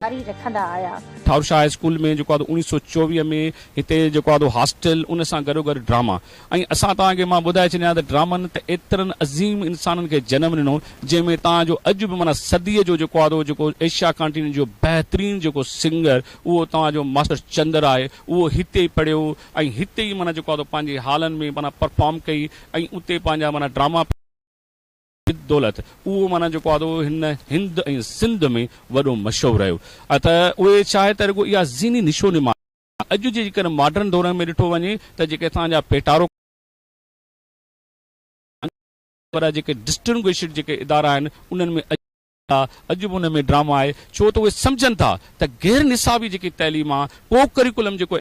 जारी रखंदा आया। ठारूशा हाई स्कूल में जेको आहे 1924 में हिते जेको आहे हॉस्टल, उन सां गॾोगॾु ड्रामा। ऐं असां तव्हांखे मां ॿुधाए छॾियां त ड्रामनि त एतिरनि अज़ीम इंसाननि खे जनम ॾिनो, जंहिंमें तव्हांजो अॼु बि माना सदीअ जो जेको आहे जेको एशिया कॉन्टिनेंट जो बहितरीन जेको सिंगर उहो तव्हांजो मास्टर चंदर आहे, उहो हिते ई पढ़ियो ऐं हिते ई माना जेको आहे पंहिंजे हालनि में माना परफॉर्म कई ऐं उते पंहिंजा माना ड्रामा दौलत उहो माना जेको आहे हिन हिंद ऐं सिंध में वॾो मशहूरु रहियो। त उहे चाहे त रुॻो इहा ज़ीनी निशो निमा अॼु जे जेकर मॉडर्न दौर में ॾिठो वञे त जेके तव्हांजा पेटारो पर जेके डिस्टिंग्विश्ड जेके इदारा आहिनि उन्हनि में अॼु बि उन में ड्रामा आहे, छो त उहे सम्झनि था त गैर निसाबी जेकी तइलीम आहे, को करिकुलम जेको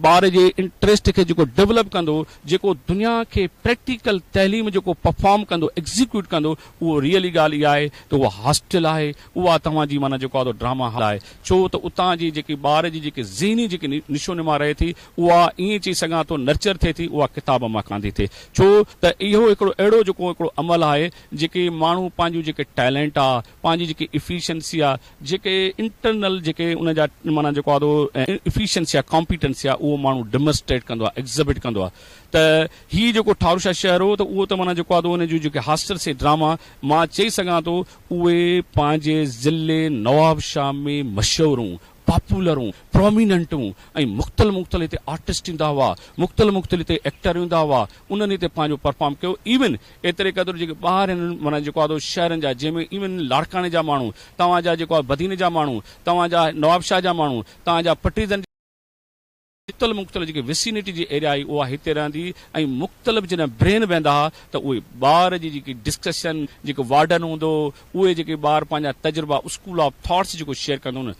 ॿार जे इंट्रस्ट खे जेको डेवलप कंदो, जेको दुनिया खे प्रैक्टिकल तइलीम जेको परफॉर्म कंदो, एग्ज़ीक्यूट कंदो, उहो रियली ॻाल्हि इहा आहे त उहा हॉस्टल आहे, उहा तव्हांजी माना जेको आहे ड्रामा हॉल आहे। छो त उतां जी जेकी ॿार जी जेकी ज़हनी जेकी निशो निमा रहे थी, उहा ईअं चई सघां थो नर्चर थिए थी, उहा किताब मां कांदी थिए। छो त इहो हिकिड़ो अहिड़ो जेको हिकिड़ो अमल आहे जेके माण्हू पंहिंजूं जेके टैलेंट आहे, पंहिंजी जेकी इफिशियंसी आहे, जेके इंटरनल जेके उन जा माना जेको आहे इफिशियंसी आहे, कॉम्पिटेंसी आहे, उहो माण्हू डेमोन्स्ट्रेट कंदो आहे, एग्ज़िबिट कंदो आहे। त हीउ जेको ठारूशा शहर हो त उहो त माना जेको आहे उन जूं जेके हॉस्टल से ड्रामा मां चई सघां थो उहे पंहिंजे ज़िले नवाबशाह में मशहूरूं, पॉपुलरूं, प्रोमिनेंटूं ऐं मुख़्तलिफ़ हिते आर्टिस्ट ईंदा हुआ, मुख़्तलिफ़ हिते एक्टर ईंदा हुआ, उन्हनि हिते पंहिंजो परफॉर्म कयो। इवन एतिरे क़दुरु जेके ॿार आहिनि माना जेको आहे शहरनि जा, जंहिंमें इवन लाड़काने जा माण्हू, तव्हांजा जेको आहे बदीने जा माण्हू, तव्हांजा नवाबशाह जा माण्हू, तव्हांजा पटीज़न मुख़्तलिफ़ जेकी विसिनिटी जी एरिया आई उहा हिते रहंदी ऐं मुख़्तलिफ़ जॾहिं ब्रेन वेंदा हुआ त उहे ॿार जी जेकी डिस्कशन, जेको वार्डन हूंदो, उहे जेके ॿार पंहिंजा तजुर्बा स्कूल ऑफ थॉट्स जेको शेयर कंदो न,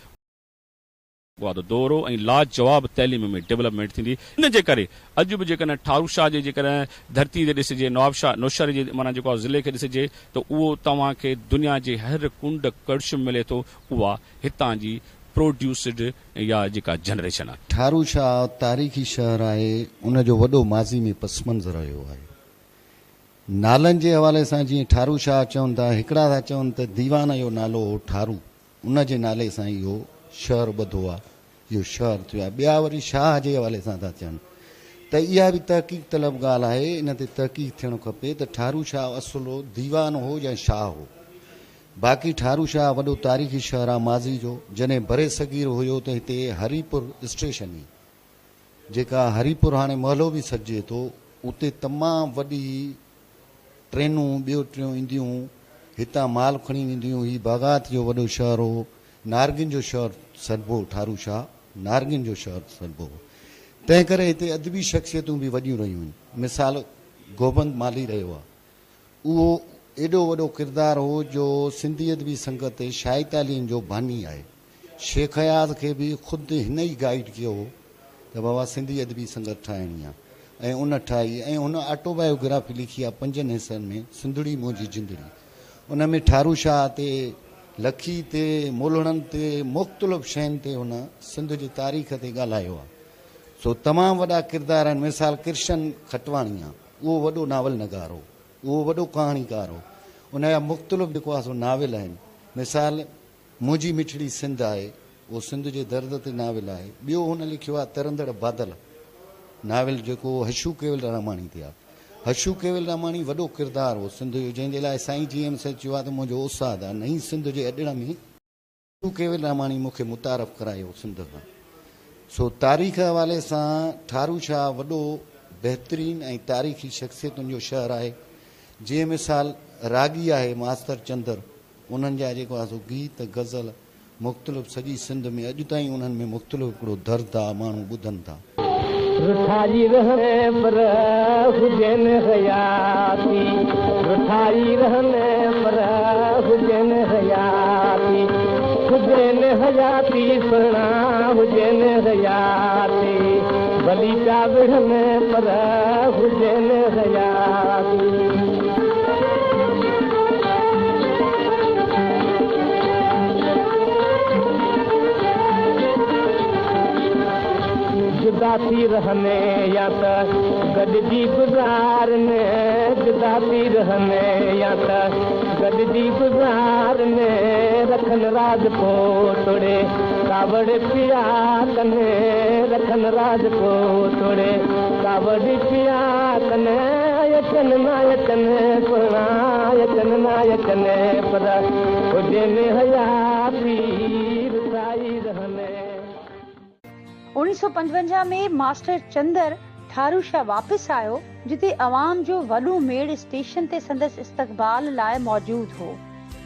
दौरो ऐं लाजवाब तइलीम में डेवलपमेंट थींदी। इन जे करे अॼु बि जेकॾहिं ठारूशा जे जेकॾहिं धरती ते ॾिसिजे, नवाबशाह नौशहर जे माना जेको आहे ज़िले खे ॾिसिजे त उहो तव्हांखे दुनिया जे हर कुंड कड़श मिले थो, उहा हितां जी प्रोड्यूस्ड या जेका जनरेशन आहे। ठारूशा तारीख़ी शहर आहे, उन जो वॾो माज़ी में पस मंज़र रहियो आहे। नालनि जे हवाले सां जीअं ठारू शाह चवनि था, हिकिड़ा था चवनि त दीवान जो नालो हो ठारू, उन जे नाले सां इहो शहर ॿधो आहे, इहो शहर थियो आहे। ॿिया वरी शाह जे हवाले सां था चवनि, त इहा बि तहक़ीक़ तलब ॻाल्हि आहे, इन ते तहक़ीक़ थियणु खपे त ठारू शाह असुलो दीवान हो या शाह हो। बाक़ी ठारू शाह वॾो तारीख़ी शहर आहे माज़ी जो। जॾहिं बरे सगीर हुयो त हिते हरीपुर स्टेशन हुई, जेका हरीपुर हाणे महलो बि सॾिजे थो, उते तमामु वॾी ट्रेनूं ॿियूं टियूं ईंदियूं, हितां माल खणी वेंदियूं। हीउ बागात जो वॾो शहर हो, नारगिन जो शहर सॾिबो, ठारू शाह नारगिन जो शहर सॾिबो। तंहिं करे हिते अदबी शख़्सियतूं बि वॾियूं रहियूं आहिनि। मिसाल गोबंद माली रहियो आहे, उहो एॾो वॾो किरदारु हो जो सिंधी अदबी संगत ते शाही तालीम जो बानी आहे। शेख हयात खे बि ख़ुदि हिन ई गाइड कयो हो त बाबा सिंधी अदबी संगत ठाहिणी आहे, ऐं उन ठाही, ऐं हुन ऑटोबायोग्राफी लिखी आहे 5 हिसनि में, सिंधड़ी मुंहिंजी जिंदड़ी। उन में ठारू शाह ते, लखी ते, मोलड़नि ते, मुख़्तलिफ़ शयुनि ते हुन सिंध जी तारीख़ ते ॻाल्हायो आहे। सो तमामु वॾा किरदार आहिनि। मिसाल कृष्ण खटवाणी आहे, उहो वॾो नावल नगार हो, उहो वॾो कहाणीकार हो। उन जा मुख़्तलिफ़ जेको आहे सो नाविल आहिनि। मिसाल मुंहिंजी मिठड़ी सिंध आहे, उहो सिंध जे दर्द ते नाविल आहे। ॿियो हुन लिखियो आहे तरंदड़ बादल नाविल, जेको हशू केवल रामाणी ते आहे। हशू केवल रामाणी वॾो किरदारु हो सिंध जो, जंहिंजे लाइ साईं जी एम से चयो आहे त मुंहिंजो उस्ताद आहे। नई सिंध जे अॾण में हशू केवल रामाणी मूंखे मुतारफ़ करायो सिंध खां। सो तारीख़ हवाले सां ठारू शाह वॾो बहितरीनु ऐं तारीख़ी शख़्सियतुनि जो शहर आहे। जीअं मिसाल रागी आहे मास्तर चंदर, उन्हनि जा जेको आहे सो गीत गज़ल मुख़्तलिफ़ सॼी सिंध में अॼु ताईं उन्हनि में मुख़्तलिफ़ हिकिड़ो दर्द आहे, माण्हू ॿुधनि था। रुठाई रहने पर हुजन हयाती, रुठाई रहने पर हुजन हयाती, हुजन हयाती सुना हुजन हयाती, भली चा विढ़ने पर हुजन हयाती। जुदा थी रहने या त गॾिजी गुज़ारने, जुदा थी रहने या त गॾिजी गुज़ारने, रखन राज को तोड़े कावड़ पिया कने, रखन राज को तोड़े कावड़ पिया कने, यचन नायकन सुना यचन नायकन पर हुजन हयाती रुसाई रहने। 1955 में मास्टर चंदर ठारू शाह वापसि आयो, जिते अवाम जो वॾो मेड़ स्टेशन ते संदसि इस्तक़बाल लाइ मौजूद हो।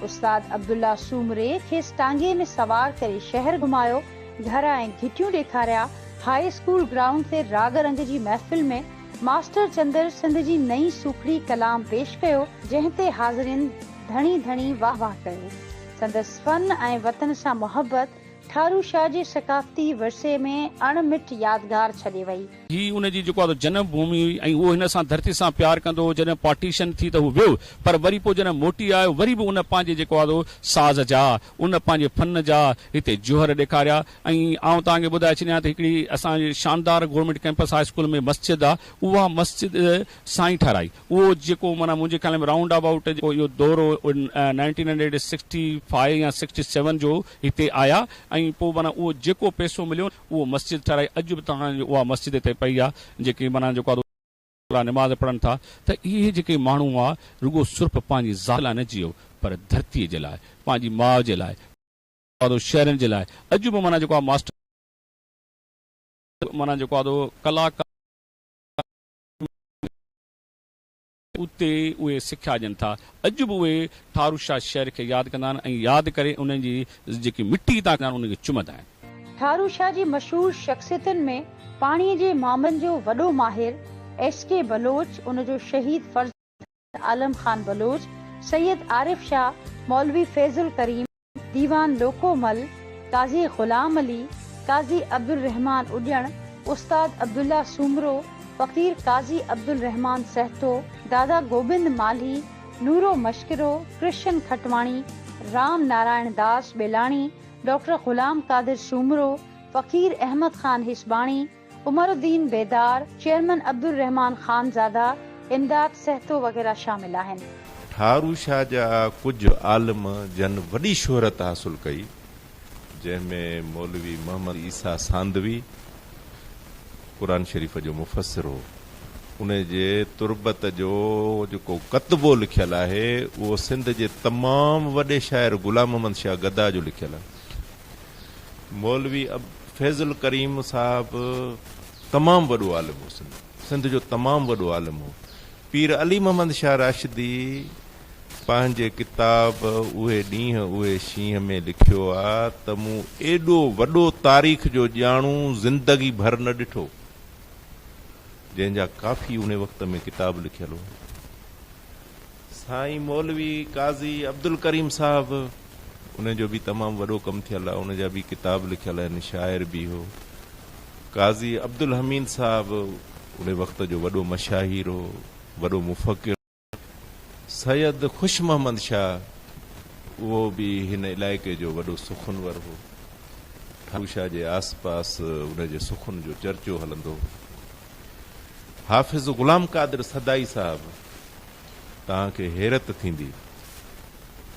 उस्ताद अब्दुल्ला सूमरे खेसि टांगे में सवार करे शहर घुमायो, घर ऐं घिटियूं ॾेखारिया। हाई स्कूल ग्राउंड ते राग रंग जी महफ़िल में मास्टर चंदर सिंध जी नई सूखड़ी कलाम पेश कयो, जंहिं ते हाज़िरिन धणी धणी वाह वाह कयो। संदसि फन ऐं वतन सां मोहबत ठारू शाह जे सकाफ़ती विरसे में अणमिट यादगार छॾे वई। ही उनजी जेको आहे जनम भूमि हुई ऐं उहो हिन सां धरती सां प्यार कंदो हो। जॾहिं पार्टीशन थी त हू वियो, पर वरी पोइ जॾहिं मोटी आयो, वरी बि उन पंहिंजे जेको आहे साज़ जा, उन पंहिंजे फन जा हिते जोहर ॾेखारिया। ऐं आउं तव्हांखे ॿुधाए छॾियां त हिकिड़ी असांजी शानदार गवर्नमेंट कैंपस हाई स्कूल में मस्जिद आहे, उहा मस्जिद साईं ठाराई। उहो जेको माना मुंहिंजे ख़्याल में राउंड अबाउट जेको इहो दौरो 1965 या 67 जो हिते आया, ऐं पोइ माना उहो जेको पैसो मिलियो उहो मस्जिद ठाराई। अॼु बि तव्हांजो उहा मस्जिद हिते पई आहे, जेकी माना जेको आहे नमाज़ पढ़नि था। त इहे जेके माण्हू आहे रुगो सिर्फ़ु पंहिंजी ज़ात लाइ न जियो, पर धरतीअ जे लाइ, पंहिंजी माउ जे लाइ, शहरनि जे लाइ। अॼु बि माना जेको आहे मास्टर माना जेको आहे कलाकार उते उहे सिखिया ॾियनि था। अॼु बि उहे ठारू शाह शहर खे यादि कंदा आहिनि ऐं यादि करे उन्हनि जी जेकी मिटी था कनि उनखे चुमंदा आहिनि। ठारू शाह जी मशहूर शख्सियतुनि में पाणीअ जे मामलनि जो वॾो माहिर एस.के. बलोच, उनजो शहीद फर्ज़ आलम खान बलोच, सैयद आरिफ शाह, मौलवी फैजुल करीम, दीवान लोकोमल, काज़ी गुलाम अली, काज़ी अब्दुल रहमान उॼण, उस्ताद अब्दुल्ला सूमरो, फ़कीर काज़ी अब्दुल रहमान सहतो, दादा गोबिंद माली, नूरो मशकिरो, कृष्ण खटवाणी, राम नारायण दास बेलाणी, डॉक्टर गुलाम कादिर सूमरो, फ़कीर अहमद खान हिसबाणी, उमरुद्दीन बेदार, चेयरमैन अब्दुल रहमान खानज़ादा, इमदाद सहतो वग़ैरह शामिल आहिनि। ठारू शाह जा कुछ आलिम जन वॾी शोहरत हासिल कई, जंहिंमें मौलवी मोहम्मद ईसा सांदवी क़ुरान शरीफ़ जो मुफ़स्सिर हो। उन जे तुरबत जो जेको कतबो लिखियलु आहे उहो सिंध जे तमामु वॾे शाइर ग़ुलाम मोहम्मद शाह गदा जो लिखियलु आहे। मौलवी फैज़ुल करीम साहिबु तमामु वॾो आलिम हो, सिंध जो तमामु वॾो आलिम हो। पीर अली मोहम्मद शाह राशिदी पंहिंजे किताब उहे ॾींहं उहे शींहं में लिखियो आहे त मूं एॾो वॾो तारीख़ जो ॼाणू ज़िंदगी भर न ॾिठो, जंहिंजा काफ़ी उन वक़्त में किताब लिखियल हो। साईं मौलवी काज़ी अब्दुल करीम साहिबु, उन जो बि तमामु वॾो कमु थियल आहे, उन जा बि किताब लिखियल आहिनि, शाइर बि हो। काज़ी अब्दुल हमीद साहिबु उन वक़्त जो वॾो मशाहिर हो, वॾो मुफ़क्किर। सैयद ख़ुश मोहम्मद शाह उहो बि हिन इलाइक़े जो वॾो सुखनवर हो। ठारू शाह जे आस पास उन जे सुखन जो चर्चो हलंदो। हाफ़िज़ ग़ुलाम क़ादिर सदाई साहिबु, तव्हांखे हैरत थींदी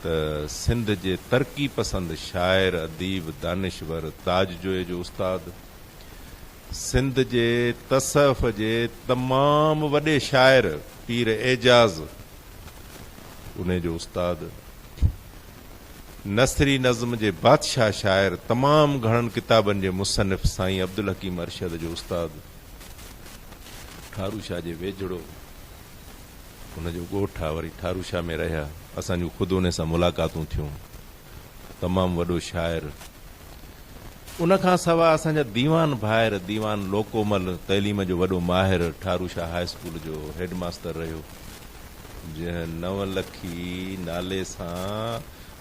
त सिंध जे तरक़ी पसंद शाइर, अदीब, दानिश्वर, ताजजोए जो उस्ताद, सिंध जे तसफ़ जे तमामु वॾे शाइर पीर एजाज़ उन जो उस्ताद, नसरी नज़्म जे बादशाह शाइर, तमामु घणनि किताबनि जे मुसनिफ़ साईं अब्दुल हकीम अरशद जो उस्ताद। ठारू शाह जे वेझड़ो उनजो ॻोठु आहे, वरी ठारू शाह में रहिया, असांजूं ख़ुदि उन सां मुलाक़ातूं थियूं। तमामु वॾो शाइर। उनखां सवाइ असांजा दीवान भाइर, दीवान लोकोमल तइलीम जो वॾो माहिर, ठारू शाह हाई स्कूल जो हेड मास्टर रहियो, जंहिं नवलखी नाले सां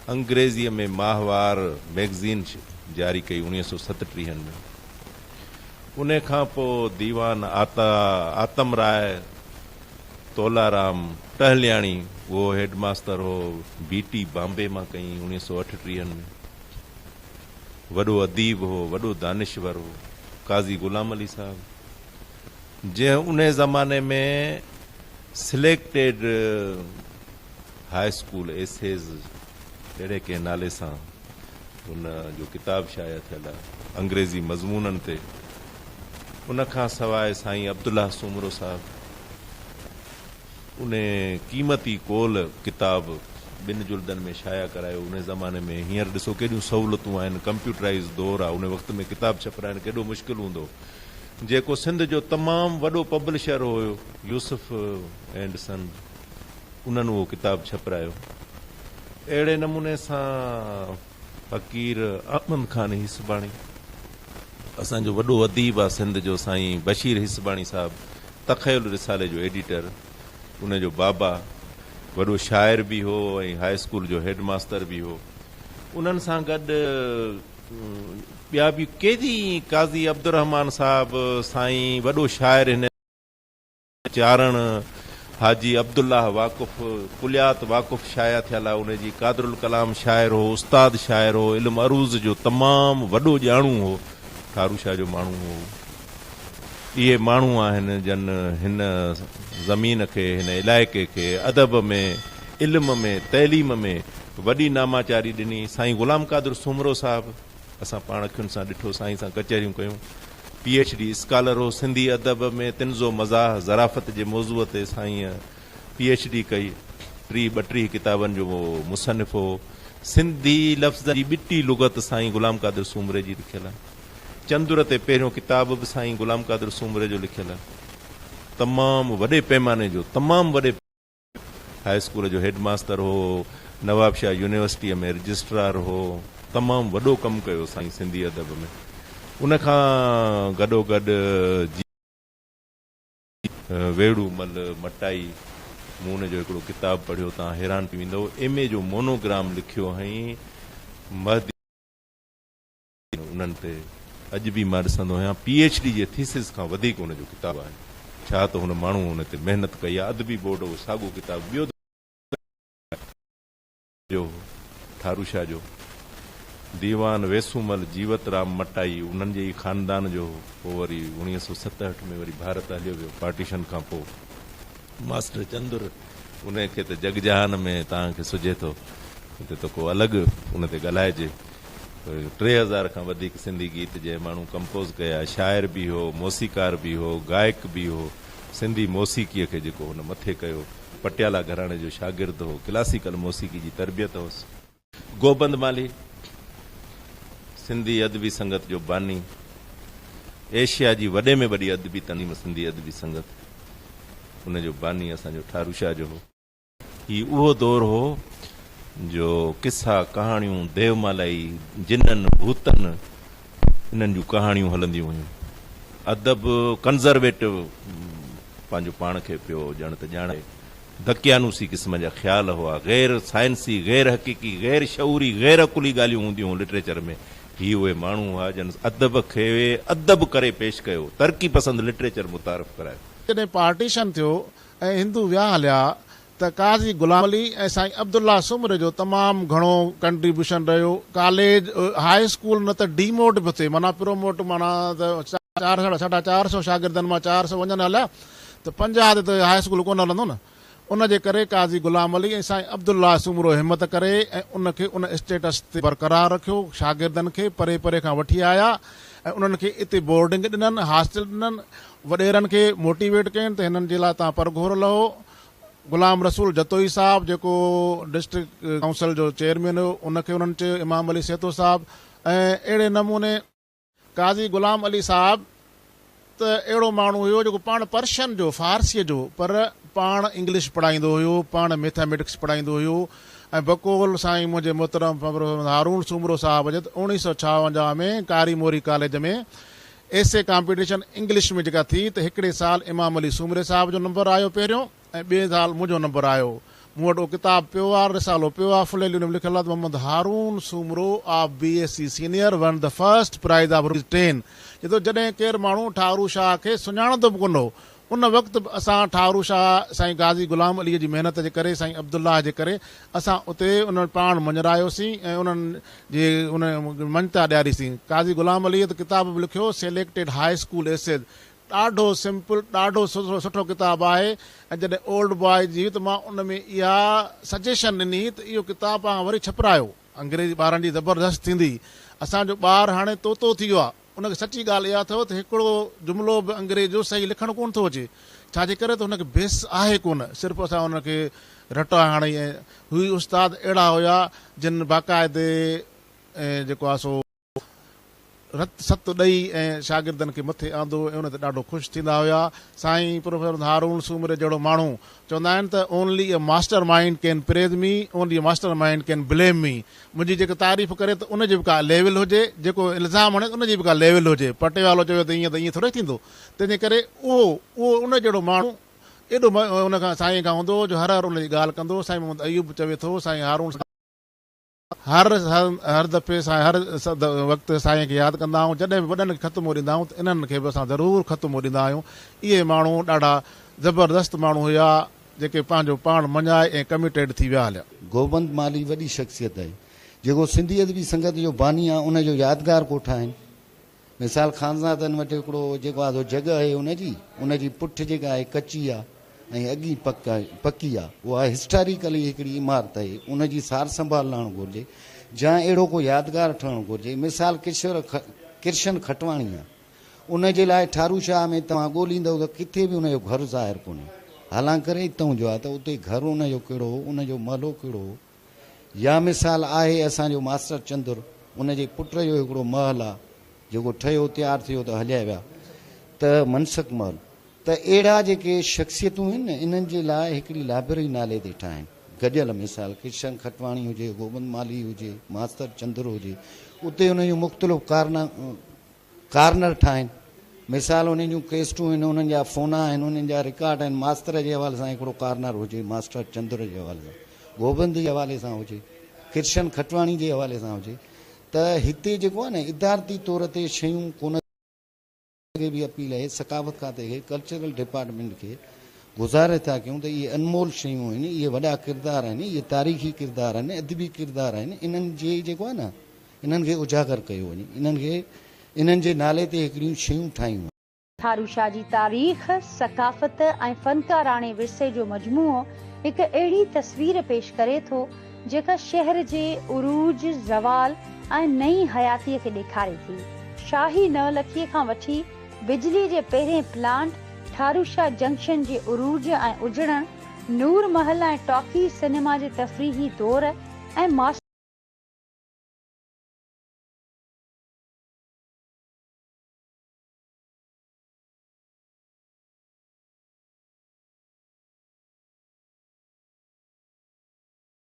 अंग्रेज़ीअ में माहवार मैगज़ीन जारी कई 1937 में। उन खां पोइ दीवान आतम राय, तोलाराम टहलियाणी, उहो हेड मास्टर हो, बीटी बॉम्बे मां कई 1938 में। वॾो अदीब हो, वॾो दानिश्वर हो, काज़ी ग़ुलाम अली साहिबु, जंहिं उन ज़माने में सिलेक्टेड हाई स्कूल एसेज अहिड़े कंहिं नाले सां उन जो किताब शाया थियल आहे अंग्रेज़ी मज़मूननि ते। उनखां सवाइ साईं अब्दुल्ला सुमरो साहिबु, उन क़ीमती कोल किताब 2 जुल्दनि में शाया करायो। उन ज़माने में हींअर ॾिसो केॾियूं सहूलियतूं आहिनि, कंप्यूटराइज़ दौर आहे, उन वक़्त में किताब छपाइणु केॾो मुश्किल हूंदो। जेको सिंध जो तमामु वॾो पब्लिशर हुयो यूसुफ एंड सन, उन्हनि उहो किताब छपायो। अहिड़े नमूने सां फ़क़ीर अहमद ख़ान हिसबाणी, असांजो वॾो अदीब आहे सिंध जो, साईं बशीर हिसबाणी साहिबु, तख़यल रिसाले जो एडिटर, उन जो बाबा, वॾो शाइर बि हो ऐं हाई स्कूल जो हेड मास्टर बि हो। उन्हनि सां गॾु ॿिया बि केॾी, काज़ी अब्दुर्रहमान साहिबु, साईं वॾो शाइर हिन चारण, हाजी अब्दुल्लाह वाक़ुफ़, कुलियात वाक़ुफ़ शाया थियल आहे, उनजी कादरुल कलाम शाइर हो, उस्ताद शाइर हो, इल्म अरूज़ जो तमामु वॾो ॼाणू हो, ठारू शाह जो माण्हू हो। इहे माण्हू आहिनि जन हिन ज़मीन खे, हिन इलाइक़े खे अदब में, इल्म में, तइलीम में वॾी नामाचारी ॾिनी। साईं ग़ुलाम क़ादिर सुमरो साहिबु, असां पाण अखियुनि सां ॾिठो, साईं सां कचहरियूं कयूं। PhD स्कॉलर हो, सिंधी अदब में तिनज़ो मज़ाह ज़राफ़त जे मौज़ूअ ते साईं PhD कई। 32 किताबनि जो मुसनिफ़ हो। सिंधी लफ़्ज़ जी ॿिटी लुगत साईं ग़ुलाम क़ादिर सूमरे जी लिखियल आहे। चंदुर ते पहिरियों किताब बि साईं ग़ुलाम क़ादिर सूमरे जो लिखियल आहे। तमामु वॾे पैमाने जो, तमामु वॾे हाई स्कूल जो हेड मास्टर हो, नवाब शाह यूनिवर्सिटीअ में रजिस्ट्रार हो, तमामु वॾो कमु कयो साईं सिंधी अदब में। उनखां गॾोगॾु वेड़ूमल मटाई, मूं उनजो हिकिड़ो किताबु पढ़ियो, तव्हां हैरान थी वेंदव। MA जो मोनोग्राम लिखियो हईं महदी, उन्हनि ते अॼु बि मां ॾिसंदो आहियां PhD जे थीसिस खां वधीक उनजो किताबु आहे। छा त हुन माण्हू हुन ते महिनत कई आहे। अदबी बोर्ड हो, साॻियो किताबु ॿियो ठारू शाह जो दीवान वेसूमल जीवत राम मटाई, उन्हनि जे ई खानदान जो। पोइ वरी 1967 में वरी भारत हलियो वियो पार्टीशन खां पोइ। मास्टर चंदुर उनखे त जगजहान में तव्हांखे सुझे थो हिते त को अलॻि उन ते ॻाल्हाइजे। 3000 खां वधीक सिंधी गीत जे माण्हू कंपोज़ कया, शाइर बि हो, मौसीकार बि हो, गायक बि हो। सिंधी मौसीकीअ खे जेको हुन मथे कयो, पटियाला घराणे जो शागिर्द हो, क्लासिकल मौसीकी जी तरबियत हुअसि। गोबंद माली सिंधी अदबी संगत जो बानी, एशिया जी वॾे में वॾी अदबी तनज़ीम सिंधी अदबी संगत, उनजो बानी असांजो ठारूशाह जो हो। ही उहो दौर हो जो किस्सा कहाणियूं देवमालाई जिननि भूतनि इन्हनि जूं कहाणियूं हलंदियूं हुयूं। अदब कंज़र्वेटिव पंहिंजो पाण खे पियो ॼण त ॼाणे, दकियानूसी क़िस्म जा ख़्याल हुआ, गैर साइंसी, गैर हक़ीक़ी, गैर शऊरी, गैर अकुली ॻाल्हियूं हूंदियूं हुयूं लिटरेचर में। ही उहे माण्हू हुआ जन अदब खे अदब करे पेश कयो, तरक़ी पसंदि लिटरेचर मुतारफ़ करायो। जॾहिं पार्टीशन थियो ऐं हिंदू विया हलिया त काज़ी गुलाम अली ऐं साईं अब्दुल्ला सुमर जो तमामु घणो कंट्रीब्यूशन रहियो। कॉलेज हाई स्कूल न त डीमोट बि थिए, माना प्रोमोट, माना त 400 शागिर्दनि मां 400 वञनि हलिया त 50 त हाई स्कूल कोन हलंदो न। उनजे करे काज़ी गुलाम अली ऐं साईं अब्दुल्ला सुमरो हिमत करे ऐं उनखे उन स्टेटस ते बरक़रार रखियो। शागिर्दनि खे परे परे खां वठी आया ऐं उन्हनि खे इते बोर्डिंग ॾिननि, हॉस्टल ॾिननि, वॾेरनि खे मोटिवेट कयनि त हिननि जे लाइ तव्हां परघोर लहो। गुलाम रसूल जतोई साहब जेको डिस्ट्रिक्ट काउंसिल जो चेयरमैन हो, उनखे उन्हनि चयो, इमाम अली सेतो साहब। ऐं अहिड़े नमूने काज़ी गुलाम अली साहब त अहिड़ो माण्हू हुयो जेको पाण पर्शियन जो, फारसीअ जो, पर पाण इंग्लिश पढ़ाईंदो हुयो, पाण मैथमेटिक्स पढ़ाईंदो हुयो। ऐं बकोल साईं मुंहिंजे मोहतरम हारून सूमरो साहब जे 1956 में कारी मोरी कॉलेज में एसे कॉम्पिटिशन इंग्लिश में जेका थी त हिकिड़े साल इमाम अली सूमरे साहब जो नंबर आयो पहिरियों ऐं ॿिए साल मुंहिंजो नंबर आयो। मूं वटि उहो किताबु पियो आहे, रिसालो पियो आहे, फुलेली में लिखियलु आहे, Mohammad Haroon Soomro of BSc senior won the first prize of ₹10। जॾहिं केरु माण्हू ठारू शाह खे सुञाणंदो बि कोन हो, उन वक़्तु असां ठारू शाह साईं गाज़ी गुलाम अलीअ जी महिनत जे करे, साईं अब्दुल्ला जे करे असां उते उन्हनि पाण मञरायोसीं ऐं उन्हनि जे उन मञता ॾियारीसीं। काज़ी गुलाम अलीअ त किताब बि लिखियो, सिलेक्टेड हाई स्कूल एसेज, ॾाढो सिंपल, ॾाढो सुठो किताबु आहे। ऐं जॾहिं ओल्ड बॉय जी त मां उन में इहा सजेशन ॾिनी त इहो किताबु तव्हां वरी छपरायो, अंग्रेजी ॿारनि जी ज़बरदस्त थींदी। असांजो ॿारु हाणे तोतो थी वियो आहे, उनखे सची ॻाल्हि इहा अथव त हिकिड़ो जुमिलो बि अंग्रेज जो सही लिखणु कोन थो अचे, छाजे करे त हुनखे बेस आहे कोन, सिर्फ़ु असां हुनखे रटा हाणे। ऐं हुई उस्ताद अहिड़ा हुया जिन बाक़ाइदे जेको आहे सो रत सत ॾेई ऐं शागिर्दनि खे मथे आंदो ऐं उन ते ॾाढो ख़ुशि थींदा हुया। साईं प्रोफेसर हारून सूमरे जहिड़ो माण्हू चवंदा आहिनि त only a master mind can praise mid, only a master mind can blame me. मुंहिंजी जेका तारीफ़ करे त उनजी बि का लेवल हुजे, जेको इल्ज़ाम हणे उनजी बि का लेवल हुजे। पटेवालो चयो त ईअं थोरे थींदो, तंहिंजे करे उहो उन जहिड़ो माण्हू एॾो उन खां साईं खां हूंदो जो हर हर उनजी ॻाल्हि कंदो। साईं मोहम्मद अयूब चवे थो साईं हारून हर दफ़े हर वक़्तु साईं खे यादि कंदा आहियूं, जॾहिं बि वॾनि खे ख़तमो ॾींदा आहियूं त इन्हनि खे बि असां ज़रूरु ख़तमो ॾींदा आहियूं। इहे माण्हू ॾाढा ज़बरदस्त माण्हू हुया जेके पंहिंजो पाण मञाए ऐं कमिटेड थी विया हलिया। गोबंद माली वॾी शख़्सियत आहे जेको सिंधी अदबी संगत जो बानी आहे, उनजो यादगार कोठा आहिनि। मिसाल ख़ानज़ादनि वटि हिकिड़ो जेको आहे जॻह आहे उनजी पुठ जेका आहे कची आहे ऐं अॻी पकी आहे, उहा हिस्टोरिकली हिकिड़ी इमारत आहे, उनजी सार संभाल लहणु घुरिजे, जा अहिड़ो को यादगार ठहणु घुरिजे। मिसाल किशन खटवाणी आहे, उनजे लाइ ठारू शाह में तव्हां ॻोल्हींदव त किथे बि उनजो घर ज़ाहिर कोन्हे, हालांकि हितां जो आहे त उते घर उनजो कहिड़ो हो, उनजो महलो कहिड़ो हो। या मिसाल आहे असांजो मास्टर चंदुर, उनजे पुट जो हिकिड़ो महल आहे जेको ठहियो तयारु थियो त हलिया विया, त मनसक महल। त अहिड़ा जेके शख़्सियतूं आहिनि न, इन्हनि जे लाइ हिकिड़ी लाइब्रेरी नाले ते ठाहिनि गॾियल। मिसाल किशन खटवाणी हुजे, गोबंद माली हुजे, मास्टर चंदुर हुजे, उते उन जूं मुख़्तलिफ़ कार्नर ठाहिनि। मिसाल उन जूं केस्टूं आहिनि, उन्हनि जा फ़ोना आहिनि, उन्हनि जा रिकॉर्ड आहिनि, मास्तर जे हवाले सां हिकिड़ो कार्नर हुजे, मास्टर चंदुर जे हवाले सां, गोबंद जे हवाले सां हुजे, किशन खटवाणी जे हवाले सां हुजे। त हिते जेको आहे न इदारती तौर ते शयूं कोन खे बि अपील आहे सकाफ़त खाते खे, कल्चरल डिपार्टमेंट खे गुज़ारे था कयूं त इहे अनमोल शयूं आहिनि, इहे वॾा किरदार आहिनि, इहे तारीख़ी किरदार आहिनि, अदबी किरदार आहिनि। इन्हनि जे जेको आहे न इन्हनि खे उजागर कयो वञे, इन्हनि जे नाले ते हिकिड़ियूं शयूं ठाहियूं। ठारूशाह जी तारीख़, सकाफ़त ऐं फ़नकाराणे विरसे जो मजमूओ हिकु अहिड़ी तस्वीर पेश करे थो जेका शहर जे उरूज, ज़वाल ऐं नई हयातीअ खे ॾेखारे थी। शाही नवलखीअ खां वठी बिजली जे पहिरें प्लांट, ठारूशाह जंक्शन जे उरूज ऐं उजड़ण, नूर महल ऐं टॉकी सिनेमा जे तफ़रीही दौर ऐं